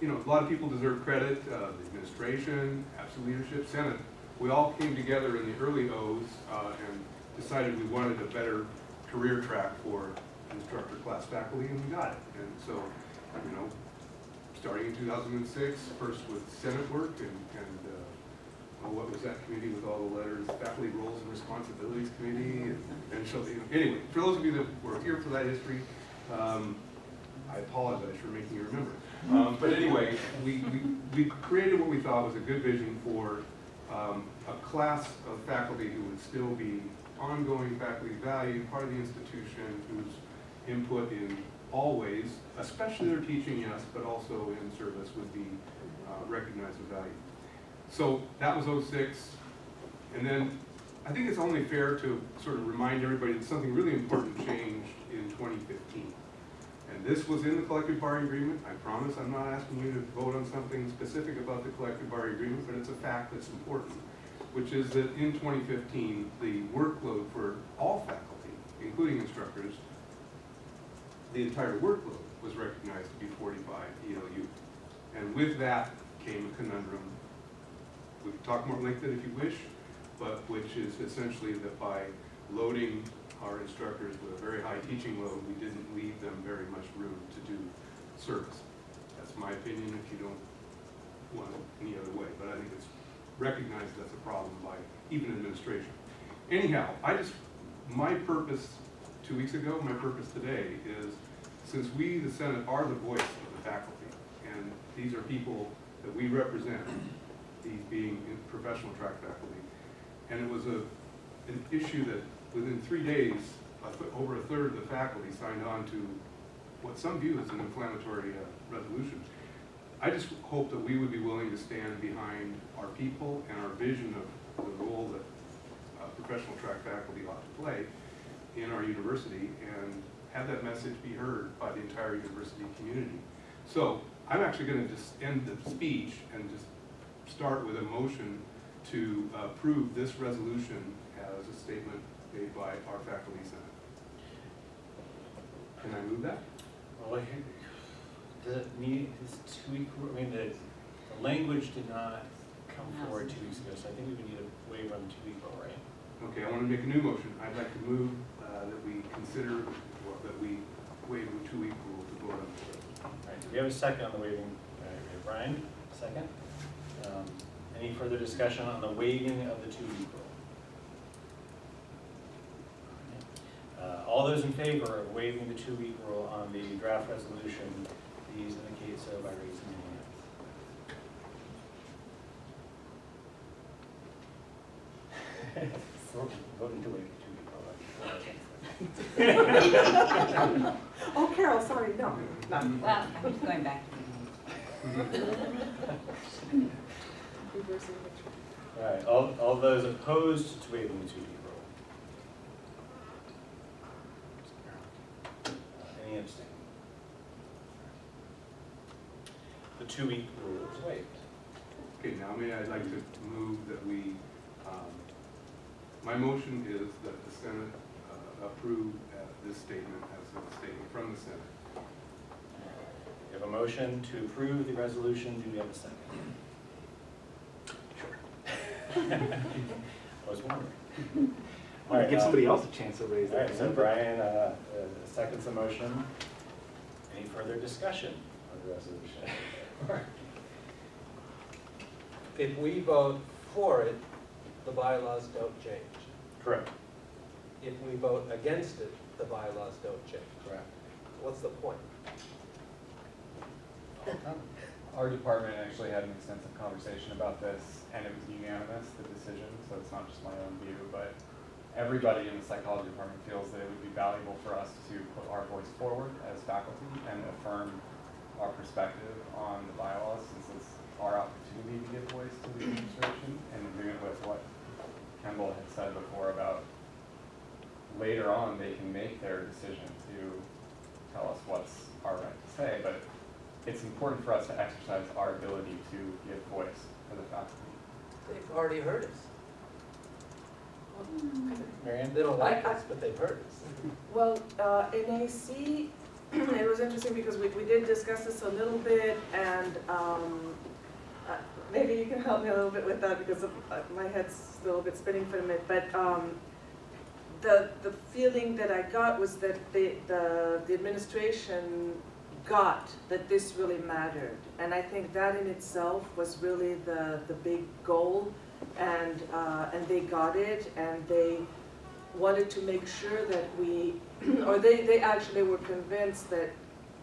a lot of people deserve credit, the administration, APSA leadership, Senate. We all came together in the early O's and decided we wanted a better career track for instructor class faculty, and we got it. And so, starting in 2006, first with Senate work and what was that committee with all the letters, Faculty Roles and Responsibilities Committee, and so, anyway, for those of you that were here for that history, I apologize for making you remember. But anyway, we created what we thought was a good vision for a class of faculty who would still be ongoing faculty value, part of the institution, whose input in all ways, especially their teaching, yes, but also in service, would be recognized and valued. So that was 06. And then I think it's only fair to sort of remind everybody that something really important changed in 2015. And this was in the collective bargaining agreement. I promise I'm not asking you to vote on something specific about the collective bargaining agreement, but it's a fact that's important, which is that in 2015, the workload for all faculty, including instructors, the entire workload was recognized to be 45 ELU. And with that came a conundrum. We can talk more length if you wish, but which is essentially that by loading our instructors with a very high teaching load, we didn't leave them very much room to do service. That's my opinion if you don't want it any other way, but I think it's recognized that's a problem by even administration. Anyhow, my purpose 2 weeks ago, my purpose today is, since we, the Senate, are the voice of the faculty, and these are people that we represent, these being in professional track faculty, and it was an issue that within 3 days, over a third of the faculty signed on to what some view as an inflammatory resolution. I just hope that we would be willing to stand behind our people and our vision of the role that professional track faculty ought to play in our university and have that message be heard by the entire university community. So I'm actually going to just end the speech and just start with a motion to approve this resolution as a statement made by our faculty senate. Can I move that?
Well, does it need this 2-week rule? I mean, the language did not come forward 2 weeks ago, so I think we would need a waiver on the 2-week rule, right?
Okay, I want to make a new motion. I'd like to move that we consider, well, that we waive the 2-week rule to vote on this.
All right, do we have a second on the waiving? All right, we have Brian, second. Any further discussion on the waiving of the 2-week rule? All those in favor of waiving the 2-week rule on the draft resolution, please indicate so by raising your hands. Voting to waive the 2-week rule.
Oh, Carol, sorry, no.
Well, I'm just going back to
All right, all those opposed to waiving the 2-week rule? Any abstain? The 2-week rule is waived.
Okay, now I'd like to move that we, my motion is that the Senate approve this statement as a statement from the Senate.
We have a motion to approve the resolution. Do we have a second? Sure. I was wondering. All right,
Give somebody else a chance to raise
all
their
right, so
hand.
Brian seconds the motion. Any further discussion of the resolution?
If we vote for it, the bylaws don't change.
Correct.
If we vote against it, the bylaws don't change.
Correct.
What's the point?
Our department actually had an extensive conversation about this, and it was unanimous, the decision, so it's not just my own view, but everybody in the psychology department feels that it would be valuable for us to put our voice forward as faculty and affirm our perspective on the bylaws, since it's our opportunity to give voice to the administration, and agreement with what Kemble had said before about later on they can make their decision to tell us what's our right to say, but it's important for us to exercise our ability to give voice to the faculty.
They've already heard us.
Marianne?
They don't like us, but they've heard us.
Well, in AC, it was interesting because we did discuss this a little bit, and maybe you can help me a little bit with that because my head's still a bit spinning for a minute. But the feeling that I got was that the administration got that this really mattered, and I think that in itself was really the big goal, and they got it, and they wanted to make sure that we, or they actually were convinced that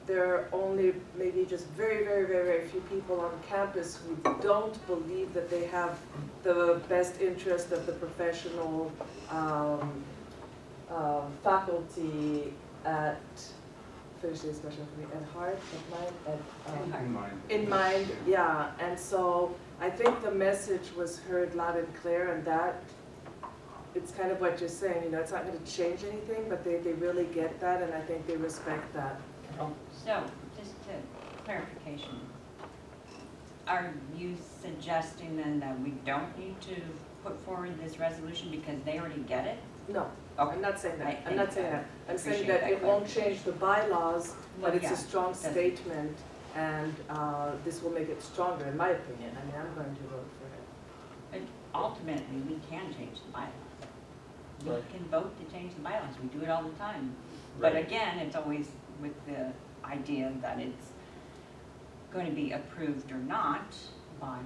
there are only maybe just very, very, very, very few people on campus who don't believe that they have the best interest of the professional faculty at, finish this question for me, at heart, at mind, in mind, yeah. And so I think the message was heard loud and clear, and that it's kind of what you're saying, you know, it's not going to change anything, but they really get that, and I think they respect that.
So, just to clarification, are you suggesting then that we don't need to put forward this resolution because they already get it?
No,
Okay.
I'm not saying that.
I
I'm not saying that. I'm saying
appreciate
that
that
it won't change the bylaws, but
Well,
it's
yeah,
a strong
doesn't-
statement, and this will make it stronger, in my opinion. I mean, I'm going to vote for it.
But ultimately, we can change the bylaws. We
Right.
can vote to change the bylaws, we do it all the time. But
Right.
again, it's always with the idea that it's going to be approved or not by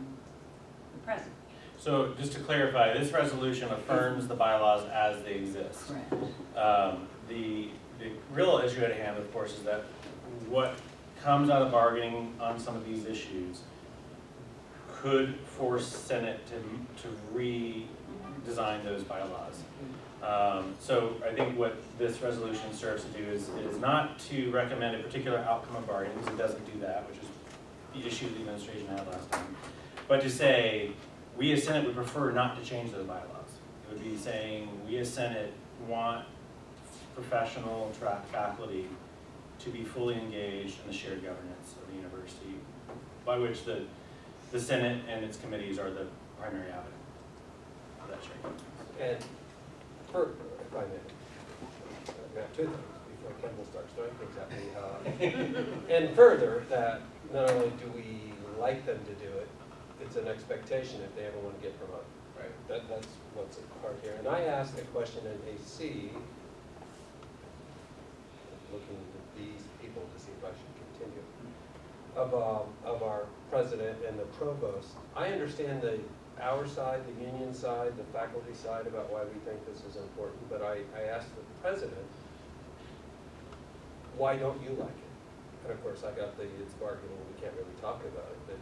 the president.
So just to clarify, this resolution affirms the bylaws as they exist.
Correct.
The real issue at hand, of course, is that what comes out of bargaining on some of these issues could force Senate to redesign those bylaws. So I think what this resolution serves to do is not to recommend a particular outcome of bargaining, because it doesn't do that, which is the issue the administration had last time, but to say, we as Senate would prefer not to change those bylaws. It would be saying, we as Senate want professional track faculty to be fully engaged in the shared governance of the university, by which the Senate and its committees are the primary avenue of that shared governance.
And if I may, I've got two things before Kendall starts throwing things at me. And further, that not only do we like them to do it, it's an expectation if they ever want to get promoted. Right. That's what's at heart here. And I asked a question in AC, looking at these people to see if I should continue, of our president and the provost. I understand our side, the union side, the faculty side about why we think this is important, but I asked the president, why don't you like it? And of course I got it's bargaining, we can't really talk about it,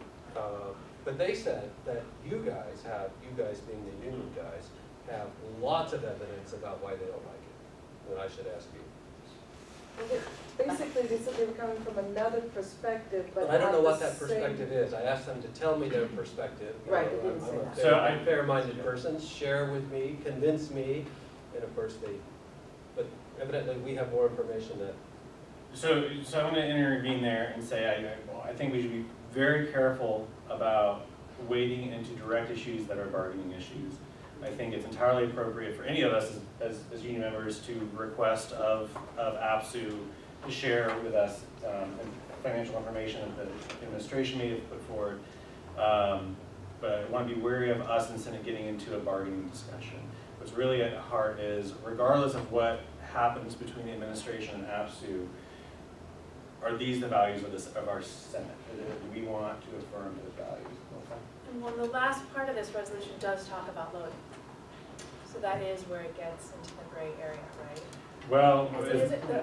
but they said that you guys being the union guys, have lots of evidence about why they don't like it. And I should ask you.
Basically, they said they were coming from another perspective, but
I don't know
not
what
the
that perspective is. I asked them to tell me their perspective.
Right, they didn't say that.
I'm a fair-minded person, share with me, convince me, and of course but evidently we have more information that.
So I'm going to intervene there and say I think we should be very careful about wading into direct issues that are bargaining issues. I think it's entirely appropriate for any of us as union members to request of APSU to share with us financial information that the administration may have put forward. But I want to be wary of us in Senate getting into a bargaining discussion. What's really at heart is, regardless of what happens between the administration and APSU, are these the values of our Senate? Do we want to affirm those values?
Well, the last part of this resolution does talk about loading. So that is where it gets into the gray area, right?
Well,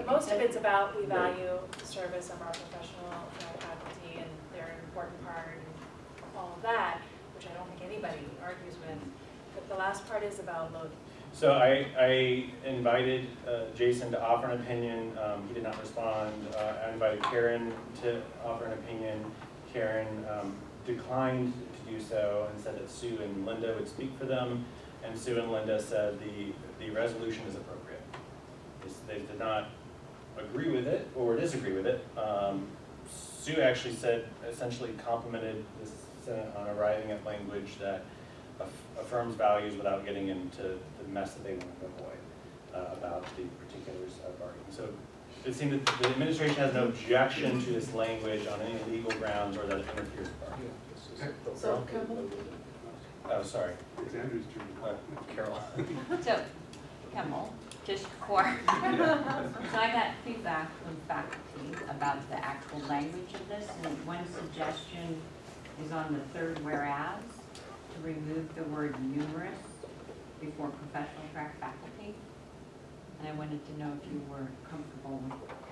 most of it's about we value the service of our professional faculty, and they're an important part and all of that, which I don't think anybody argues with. But the last part is about loading.
So I invited Jason to offer an opinion. He did not respond. I invited Karen to offer an opinion. Karen declined to do so and said that Sue and Linda would speak for them. And Sue and Linda said the resolution is appropriate. They did not agree with it or disagree with it. Sue actually said, essentially complimented the Senate on arriving at language that affirms values without getting into the mess that they want to avoid about the particulars of bargaining. So it seemed that the administration has no objection to this language on any legal grounds or that it interferes with bargaining.
So, Kimball?
Oh, sorry.
It's Andrew's turn.
Carol.
So, Kimball, just for, so I got feedback from faculty about the actual language of this, and one suggestion is on the third whereas, to remove the word numerous before professional track faculty. And I wanted to know if you were comfortable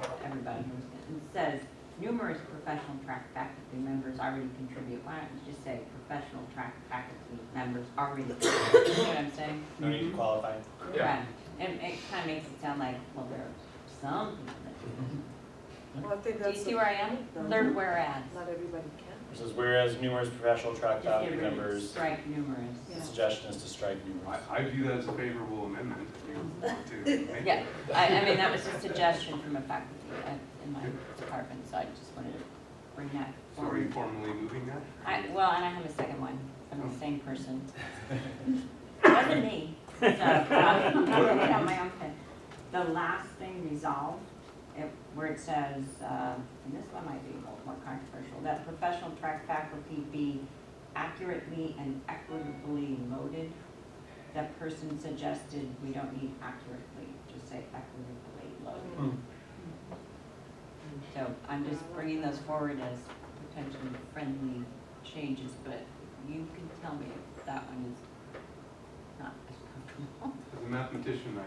with everybody who was, it says numerous professional track faculty members already contribute. Why don't you just say professional track faculty members already contribute? You know what I'm saying?
No need to qualify.
Right. And it kind of makes it sound like, well, there are some people that do.
Well, I think
Do you
that's
see where I am? Third whereas.
not everybody can.
It says, whereas numerous professional track
Just get
faculty
rid of
members,
strike numerous.
the suggestion is to strike numerous.
I view that as a favorable amendment if you want to make
Yeah,
it.
I mean, that was a suggestion from a faculty in my department, so I just wanted to bring that
So are you
forward.
formally moving that?
Well, and I have a second one from the same person. It wasn't me, so, I wrote it on my own pen. The last thing resolved, where it says, and this one might be a little more controversial, that professional track faculty be accurately and equitably loaded. That person suggested we don't need accurately, just say equitably loaded. So I'm just bringing those forward as potentially friendly changes, but you can tell me if that one is not as comfortable.
As a mathematician,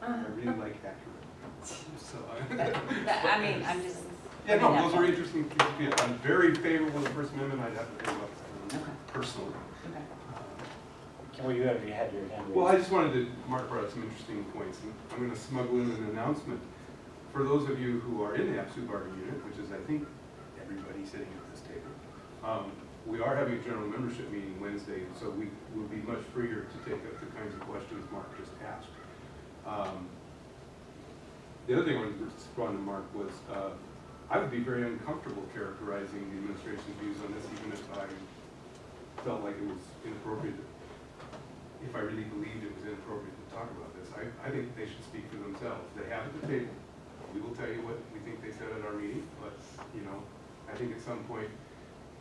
I really like accurate. So
I mean, I'm just.
Yeah, no, those are interesting. Yeah, I'm very favorable to the First Amendment. I'd have to think about that.
Okay.
personally.
Well, you had your hand raised.
Well, I just wanted to, Mark brought up some interesting points, and I'm going to smuggle in an announcement. For those of you who are in the SOU bargaining unit, which is, I think, everybody sitting at this table, we are having a general membership meeting Wednesday, so we will be much freer to take up the kinds of questions Mark just asked. The other thing I wanted to respond to Mark was, I would be very uncomfortable characterizing the administration's views on this, even if I felt like it was inappropriate, if I really believed it was inappropriate to talk about this. I think they should speak for themselves. They have at the table. We will tell you what we think they said at our meeting, but, you know, I think at some point,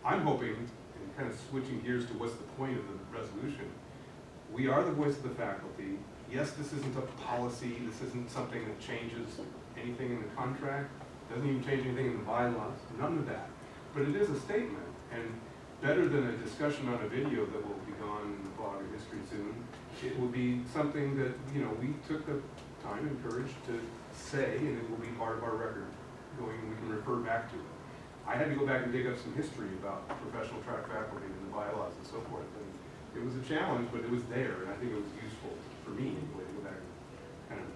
I'm hoping, and kind of switching gears to what's the point of the resolution, we are the voice of the faculty. Yes, this isn't a policy, this isn't something that changes anything in the contract, doesn't even change anything in the bylaws, none of that. But it is a statement, and better than a discussion on a video that will be gone in the fog of history soon, it will be something that, you know, we took the time and courage to say, and it will be part of our record going, we can refer back to it. I had to go back and dig up some history about professional track faculty and the bylaws and so forth, and it was a challenge, but it was there, and I think it was useful for me anyway to go back and kind of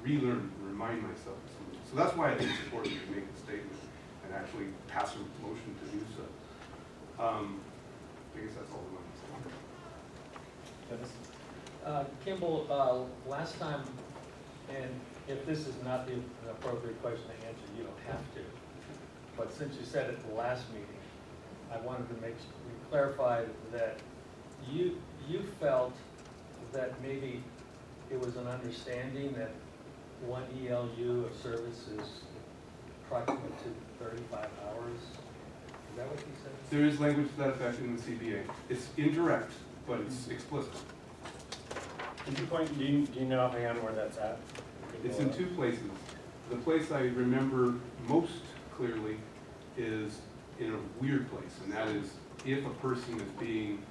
relearn, and remind myself of something. So that's why I think it's important to make a statement and actually pass a motion to do so. I guess that's all I want to say.
Kimball, last time, and if this is not an appropriate question to answer, you don't have to. But since you said at the last meeting, I wanted to make sure we clarified that you felt that maybe it was an understanding that one ELU of service is approximate to 35 hours. Is that what you said?
There is language to that effect in the CBA. It's indirect, but it's explicit.
Could you point, do you know offhand where that's at?
It's in two places. The place I remember most clearly is in a weird place, and that is if a person is being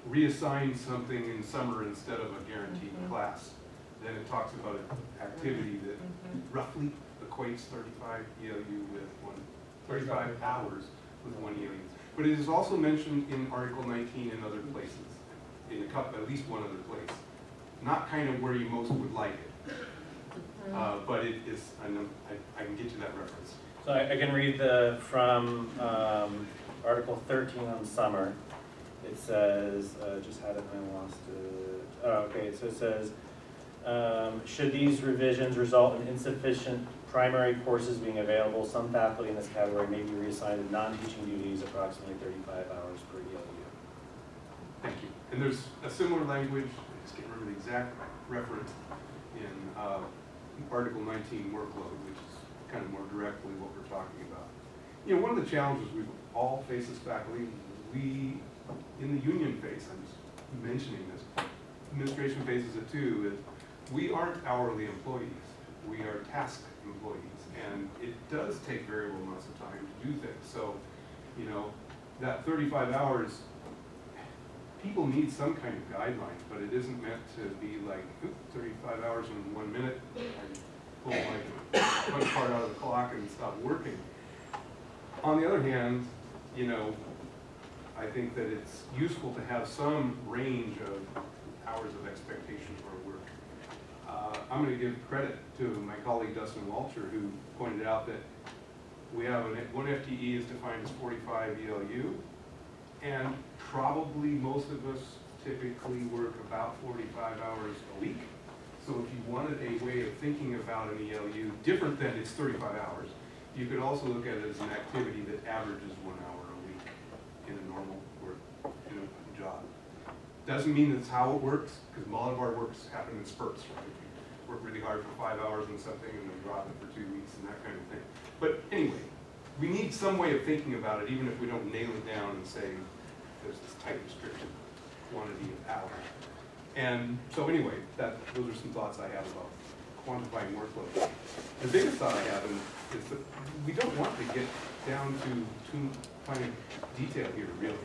reassigned something in summer instead of a guaranteed class, then it talks about an activity that roughly equates 35 ELU with 35 hours with one ELU. But it is also mentioned in Article 19 and other places, in a couple, at least one other place. Not kind of where you most would like it, but it is. I can get you that reference.
So I can read from Article 13 on summer. It says, just had it and I lost it. Oh, okay, so it says, should these revisions result in insufficient primary courses being available, some faculty in this category may be reassigned to non-teaching duties approximately 35 hours per ELU.
Thank you. And there's a similar language, I just can't remember the exact reference, in Article 19 workload, which is kind of more directly what we're talking about. You know, one of the challenges we all face as faculty, we in the union face, I'm just mentioning this, administration faces it too, is we aren't hourly employees. We are task employees, and it does take variable amounts of time to do things. So, you know, that 35 hours, people need some kind of guidelines, but it isn't meant to be like, 35 hours in 1 minute, I pull my punch part out of the clock and stop working. On the other hand, you know, I think that it's useful to have some range of hours of expectation for work. I'm going to give credit to my colleague Dustin Walcher, who pointed out that we have one FTE is defined as 45 ELU, and probably most of us typically work about 45 hours a week. So if you wanted a way of thinking about an ELU different than it's 35 hours, you could also look at it as an activity that averages 1 hour a week in a normal work, in a job. Doesn't mean that's how it works, because a lot of our works happen in spurts, right? We work really hard for 5 hours on something and then drop it for 2 weeks and that kind of thing. But anyway, we need some way of thinking about it, even if we don't nail it down and say there's this tight restricted quantity of hours. And so anyway, those are some thoughts I have about quantifying workload. The biggest thought I have is that we don't want to get down to too fine a detail here, really,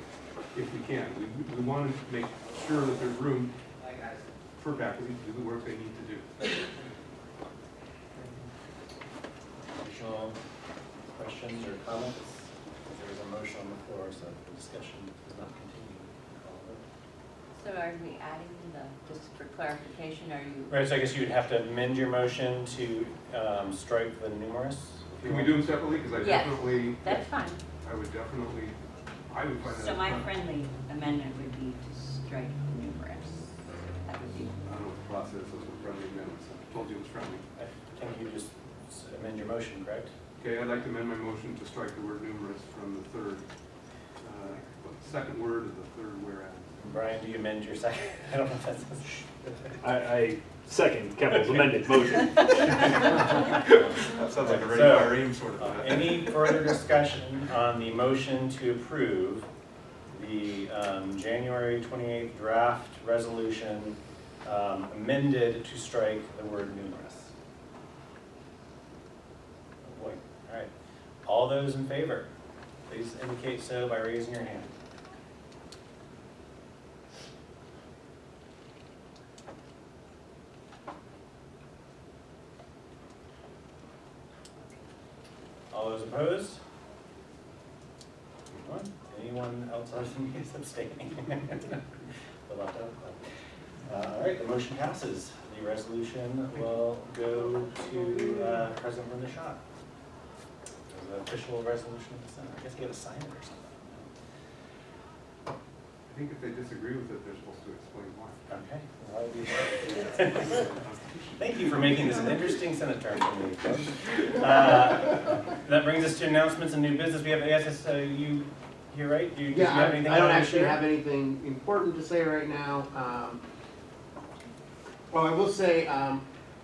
if we can. We want to make sure that there's room for faculty to do the work they need to do.
Additional questions or comments? If there's a motion on the floor, so the discussion does not continue.
So are we adding just for clarification, are you?
Right, so I guess you would have to amend your motion to strike the numerous.
Can we do them separately? Because I
Yes,
definitely.
that's fine.
I would find that.
So my friendly amendment would be to strike the numerous. That would be.
I don't know what the process is with friendly amendments. I told you it was friendly.
I think you just amend your motion, correct?
Okay, I'd like to amend my motion to strike the word numerous from the second word of the third whereas.
Brian, do you amend your second? I don't know if that's.
I second Kevin's amended motion.
That sounds like a ready fire aim sort of.
Any further discussion on the motion to approve the January 28th draft resolution amended to strike the word numerous? Oh boy, all right. All those in favor, please indicate so by raising your hand. All those opposed? Anyone else other than me is abstaining? The left out. All right, the motion passes. The resolution will go to President Linda Schott. The official resolution of the Senate. I guess you got to sign it or something.
I think if they disagree with it, they're supposed to explain why.
Okay. Thank you for making this an interesting Senate term for me. That brings us to announcements and new business. We have ASSU here, right? Do you have anything
I don't
to
actually
share?
have anything important to say right now. Well, I will say,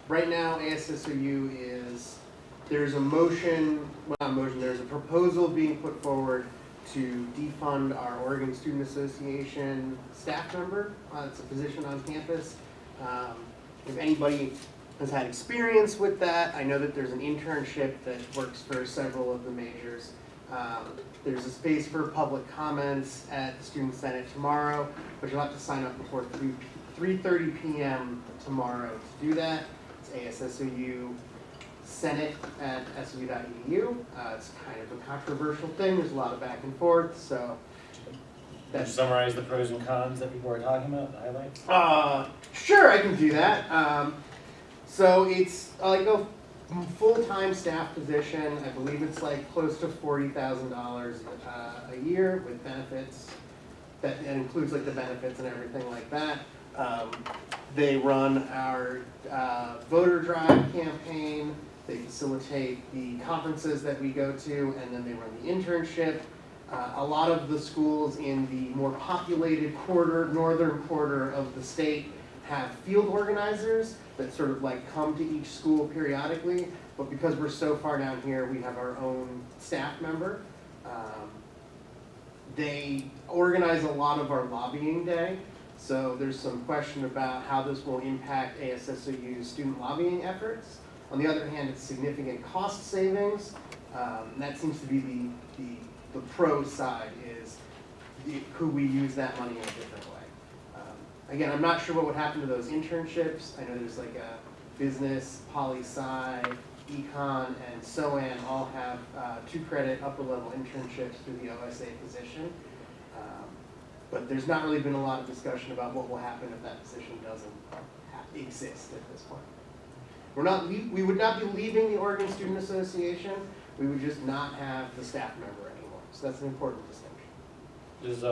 right now, ASSU there's a motion, well, not a motion, there's a proposal being put forward to defund our Oregon Student Association staff member. It's a position on campus. If anybody has had experience with that, I know that there's an internship that works for several of the majors. There's a space for public comments at the Student Senate tomorrow, but you'll have to sign up before 3:30 p.m. tomorrow to do that. It's ASSU Senate at SOU.edu. It's kind of a controversial thing. There's a lot of back and forth, so.
Could you summarize the pros and cons that people are talking about, the highlights?
Sure, I can do that. So it's like a full-time staff position. I believe it's like close to $40,000 a year with benefits. That includes like the benefits and everything like that. They run our voter drive campaign. They facilitate the conferences that we go to, and then they run the internship. A lot of the schools in the more populated northern quarter of the state have field organizers that sort of like come to each school periodically, but because we're so far down here, we have our own staff member. They organize a lot of our lobbying day, so there's some question about how this will impact ASSU's student lobbying efforts. On the other hand, it's significant cost savings. And that seems to be the pro side is could we use that money in a different way. Again, I'm not sure what would happen to those internships. I know there's like a business, poli-sci, econ, and SOAN all have 2-credit upper-level internships through the OSA position. But there's not really been a lot of discussion about what will happen if that position doesn't exist at this point. We would not be leaving the Oregon Student Association. We would just not have the staff member anymore. So that's an important distinction.
Does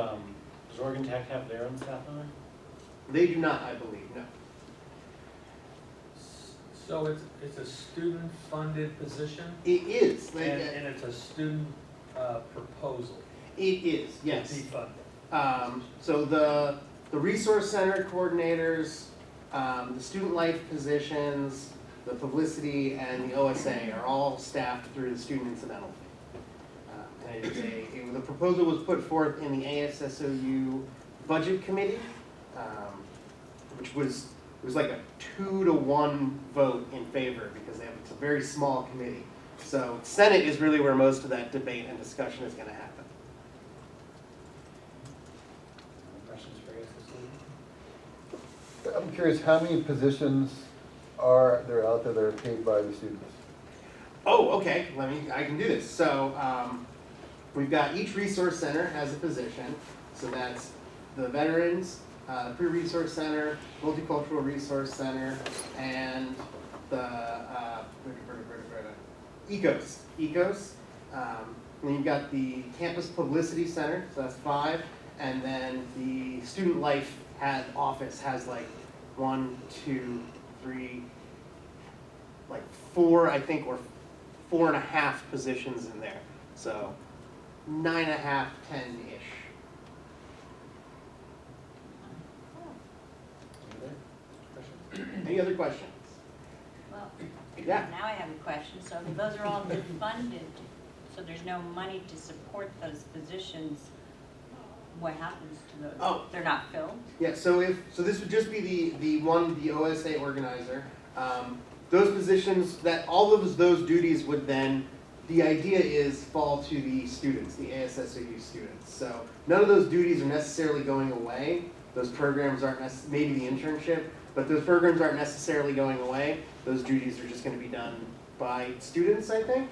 Oregon Tech have their own staff member?
They do not, I believe, no.
So it's a student-funded position?
It is.
And it's a student proposal?
It is, yes.
To defund.
So the resource center coordinators, the student life positions, the publicity, and the OSA are all staffed through the student incidental fee. And the proposal was put forth in the ASSOU budget committee, which was like a 2-to-1 vote in favor because it's a very small committee. So Senate is really where most of that debate and discussion is going to happen.
Questions for ASSU?
I'm curious, how many positions are there out there that are paid by the students?
Oh, okay. I can do this. So
we've got each resource center has a position. So that's the Veterans, Pre-Resource Center, Multicultural Resource Center, and the ECOS. And then you've got the Campus Publicity Center, so that's 5. And then the Student Life office has like 1, 2, 3, like 4, I think, or 4.5 positions in there. So 9.5, 10-ish. Any other questions?
Well,
Yeah.
now I have a question. So those are all funded, so there's no money to support those positions. What happens to those?
Oh.
They're not filled?
Yeah, so this would just be the OSA organizer. Those positions, all of those duties would then, the idea is, fall to the students, the ASSOU students. So none of those duties are necessarily going away. Those programs aren't maybe the internship, but those programs aren't necessarily going away. Those duties are just going to be done by students, I think.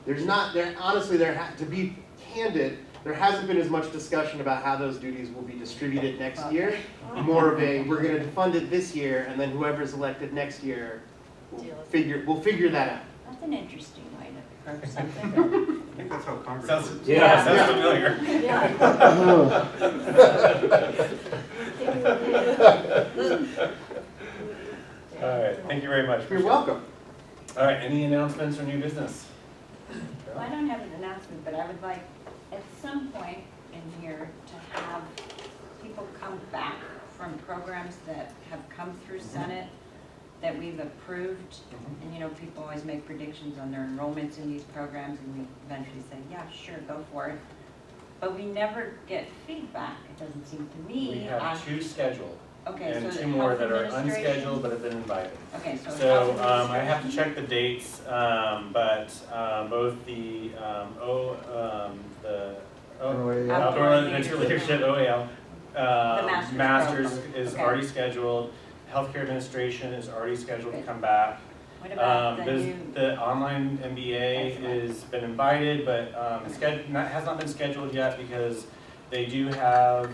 To be candid, there hasn't been as much discussion about how those duties will be distributed next year. More of a, we're going to fund it this year, and then whoever's elected next year will figure that out.
That's an interesting way to approach something.
I think that's how Congress
Sounds,
works.
yeah, sounds familiar. All right, thank you very much.
You're welcome.
All right, any announcements or new business?
Well, I don't have an announcement, but I would like, at some point in here, to have people come back from programs that have come through Senate that we've approved. And people always make predictions on their enrollments in these programs, and we eventually say, yeah, sure, go for it. But we never get feedback, it doesn't seem to me.
We have 2 scheduled.
Okay,
And
so
2
the
more
health
that are
administration-
unscheduled but have been invited.
Okay, so.
So
health
I have to check the dates, but both the Outdoor Elementary Leadership OAL Masters is already scheduled. Healthcare Administration is already scheduled to come back.
What about
The online MBA has been invited, but has not been scheduled yet because they do have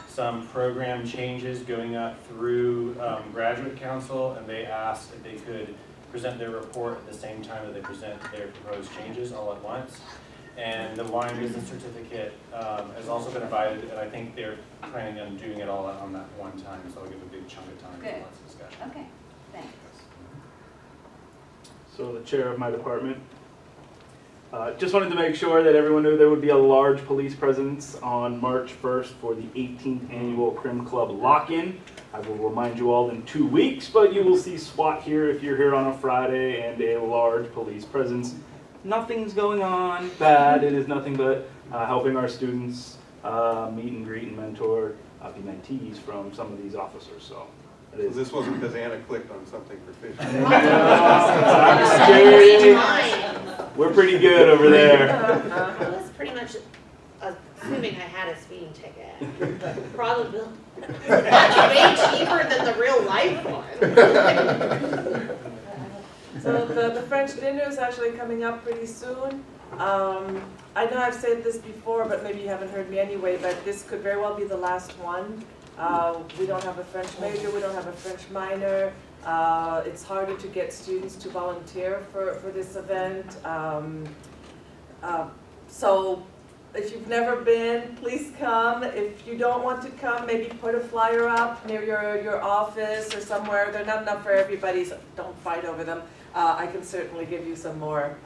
some program changes going up through Graduate Council, and they asked if they could present their report at the same time that they present their proposed changes all at once. And the wine business certificate has also been invited, and I think they're planning on doing it all on that one time, so I'll give a big chunk of time for
Good.
lots of discussion.
Okay, thanks.
So the chair of my department, just wanted to make sure that everyone knew there would be a large police presence on March 1st for the 18th annual Crim Club lock-in. I will remind you all in 2 weeks, but you will see SWAT here if you're here on a Friday and a large police presence. Nothing's going on bad. It is nothing but helping our students meet and greet and mentor the mentees from some of these officers. So
this wasn't because Anna clicked on something for fishing.
We're pretty good over there.
I was pretty much assuming I had a speeding ticket. Probably way cheaper than the real life one.
So the French dinner is actually coming up pretty soon. I know I've said this before, but maybe you haven't heard me anyway, but this could very well be the last one. We don't have a French major, we don't have a French minor. It's harder to get students to volunteer for this event. So if you've never been, please come. If you don't want to come, maybe put a flyer up near your office or somewhere. They're not enough for everybody, so don't fight over them. I can certainly give you some more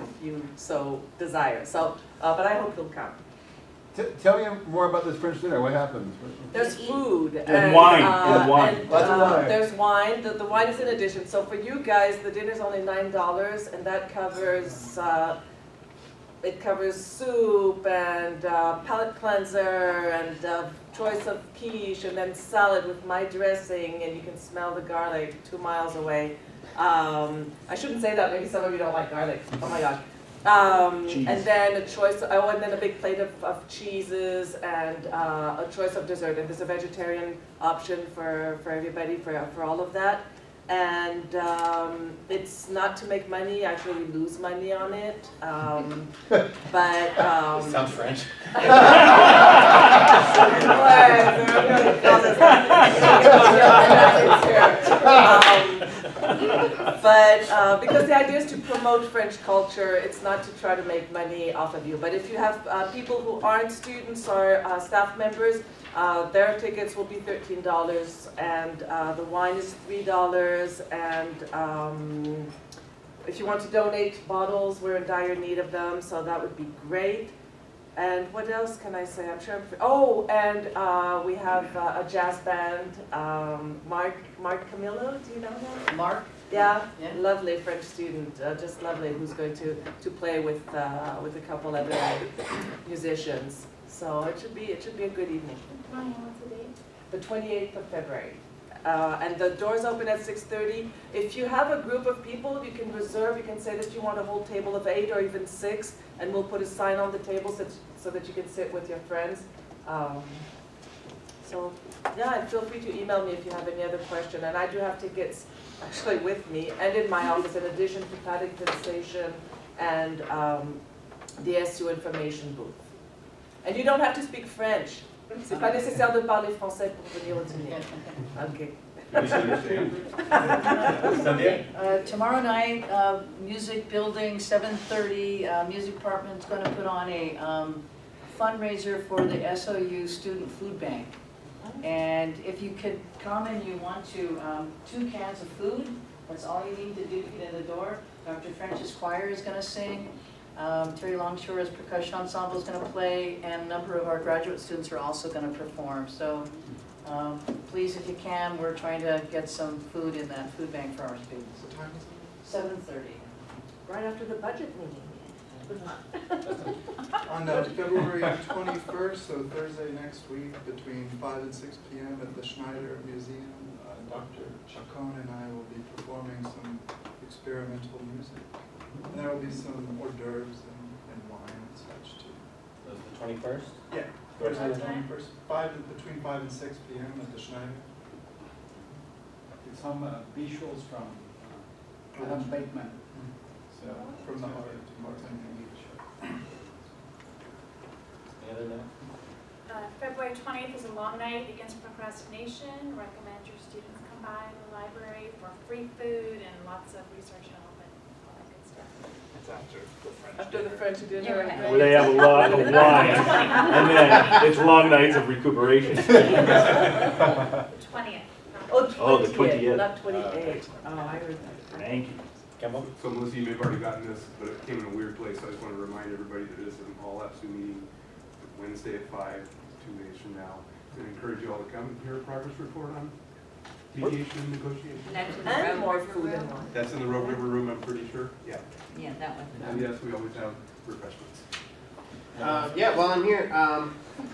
if you so desire. So, but I hope you'll come.
Tell me more about this French dinner. What happens?
There's food
and wine.
Lots of wine.
There's wine. The wine is in addition. So for you guys, the dinner's only $9, and that covers it covers soup and palate cleanser and choice of quiche, and then salad with my dressing, and you can smell the garlic 2 miles away. I shouldn't say that. Maybe some of you don't like garlic. Oh my God. And then a choice, and then a big plate of cheeses and a choice of dessert. And there's a vegetarian option for everybody for all of that. And it's not to make money, actually we lose money on it. But
Sounds French.
But because the idea is to promote French culture, it's not to try to make money off of you. But if you have people who aren't students or staff members, their tickets will be $13, and the wine is $3. And if you want to donate bottles, we're in dire need of them, so that would be great. And what else can I say? I'm sure. Oh, and we have a jazz band. Mark Camillo, do you know him?
Mark?
Yeah, lovely French student, just lovely, who's going to play with a couple other musicians. So it should be a good evening.
What's the date?
The 28th of February. And the doors open at 6:30. If you have a group of people, you can reserve. You can say that you want a whole table of 8 or even 6, and we'll put a sign on the table so that you can sit with your friends. So yeah, and feel free to email me if you have any other question. And I do have tickets actually with me and in my office, in addition to Paddington Station and the SU information booth. And you don't have to speak French. C'est pas nécessaire de parler français pour venir au dîner. Okay.
Tomorrow night, Music Building, 7:30, Music Department's going to put on a fundraiser for the SOU Student Food Bank. And if you could come and you want to, 2 cans of food, that's all you need to do to get in the door. Dr. French's choir is going to sing. Terry Longshore's percussion ensemble is going to play, and a number of our graduate students are also going to perform. So please, if you can, we're trying to get some food in that food bank for our students.
What time is it?
7:30.
Right after the budget meeting.
On February 21st, so Thursday next week, between 5 and 6 p.m. at the Schneider Museum, Dr. Chacon and I will be performing some experimental music. And there will be some hors d'oeuvres and wine and such too.
That was the 21st?
Yeah, Thursday the 21st, between 5 and 6 p.m. at the Schneider.
It's some visuals from Adam Bateman.
So from the heart.
Any other note?
February 20th is a long night against procrastination. Recommend your students come by the library for free food and lots of research help and all that good stuff.
It's
After the French dinner.
Where they have a lot of wine, and then it's long nights of recuperation.
The 20th.
Oh,
the 20th.
Not 28. Oh, I heard that.
Thank you.
So Melissa, you may have already gotten this, but it came in a weird place, so I just want to remind everybody that it is an all-SU meeting Wednesday at 5, 2 days from now. And encourage you all to come and hear a progress report on mediation and negotiation.
And more food and wine.
That's in the Rogue River room, I'm pretty sure. Yeah.
Yeah, that one.
And yes, we always have refreshments.
Yeah, while I'm here,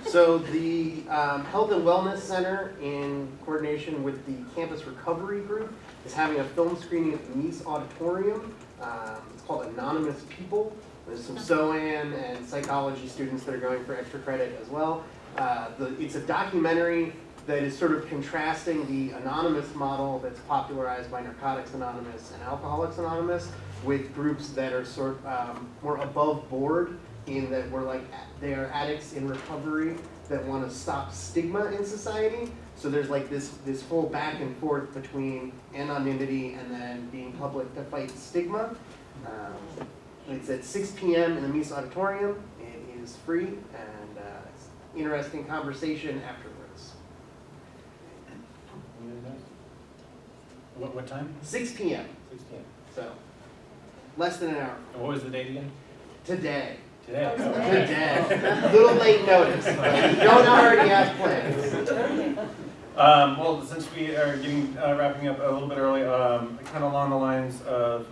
so the Health and Wellness Center, in coordination with the Campus Recovery Group, is having a film screening at the Mies Auditorium. It's called Anonymous People. There's some SOAN and psychology students that are going for extra credit as well. It's a documentary that is sort of contrasting the anonymous model that's popularized by Narcotics Anonymous and Alcoholics Anonymous with groups that are sort more above board, in that they are addicts in recovery that want to stop stigma in society. So there's like this whole back and forth between anonymity and then being public to fight stigma. It's at 6 p.m. in the Mies Auditorium. It is free, and it's interesting conversation afterwards.
What time?
6 p.m.
6 p.m.
So less than an hour.
And what was the date again?
Today.
Today.
Today. Little late notice, but you don't already have plans.
Well, since we are wrapping up a little bit early, kind of along the lines of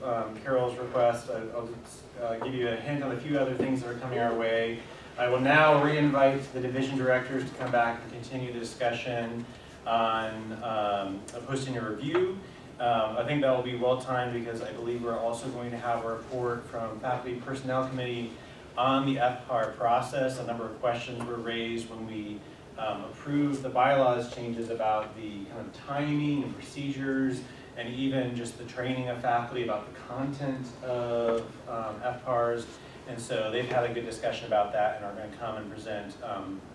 Carol's request, I'll just give you a hint on a few other things that are coming our way. I will now re-invite the division directors to come back and continue the discussion on posting a review. I think that will be well timed because I believe we're also going to have a report from Faculty Personnel Committee on the FPAR process. A number of questions were raised when we approved the bylaws changes about the kind of timing and procedures and even just the training of faculty about the content of FPARs. And so they've had a good discussion about that and are going to come and present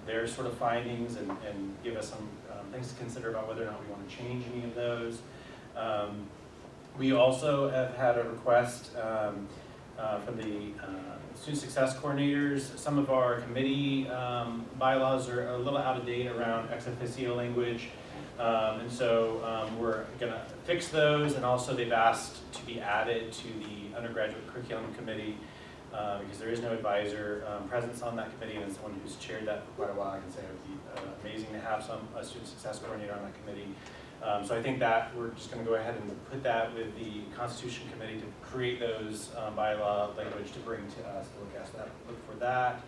their sort of findings and give us some things to consider about whether or not we want to change any of those. We also have had a request from the student success coordinators. Some of our committee bylaws are a little out of date around ex officio language. And so we're going to fix those, and also they've asked to be added to the undergraduate curriculum committee because there is no advisor presence on that committee, and as someone who's chaired that for quite a while, I can say it would be amazing to have a student success coordinator on that committee. So I think that we're just going to go ahead and put that with the Constitution Committee to create those bylaw language to bring to us to look for that.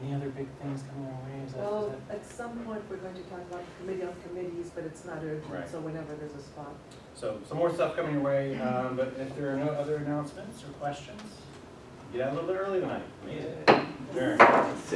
Any other big things coming our way?
Well, at some point, we're going to talk about the committee on committees, but it's not urgent,
Right.
so whenever there's a spot.
So some more stuff coming your way, but if there are no other announcements or questions, get out a little bit early tonight. Amazing. Sure.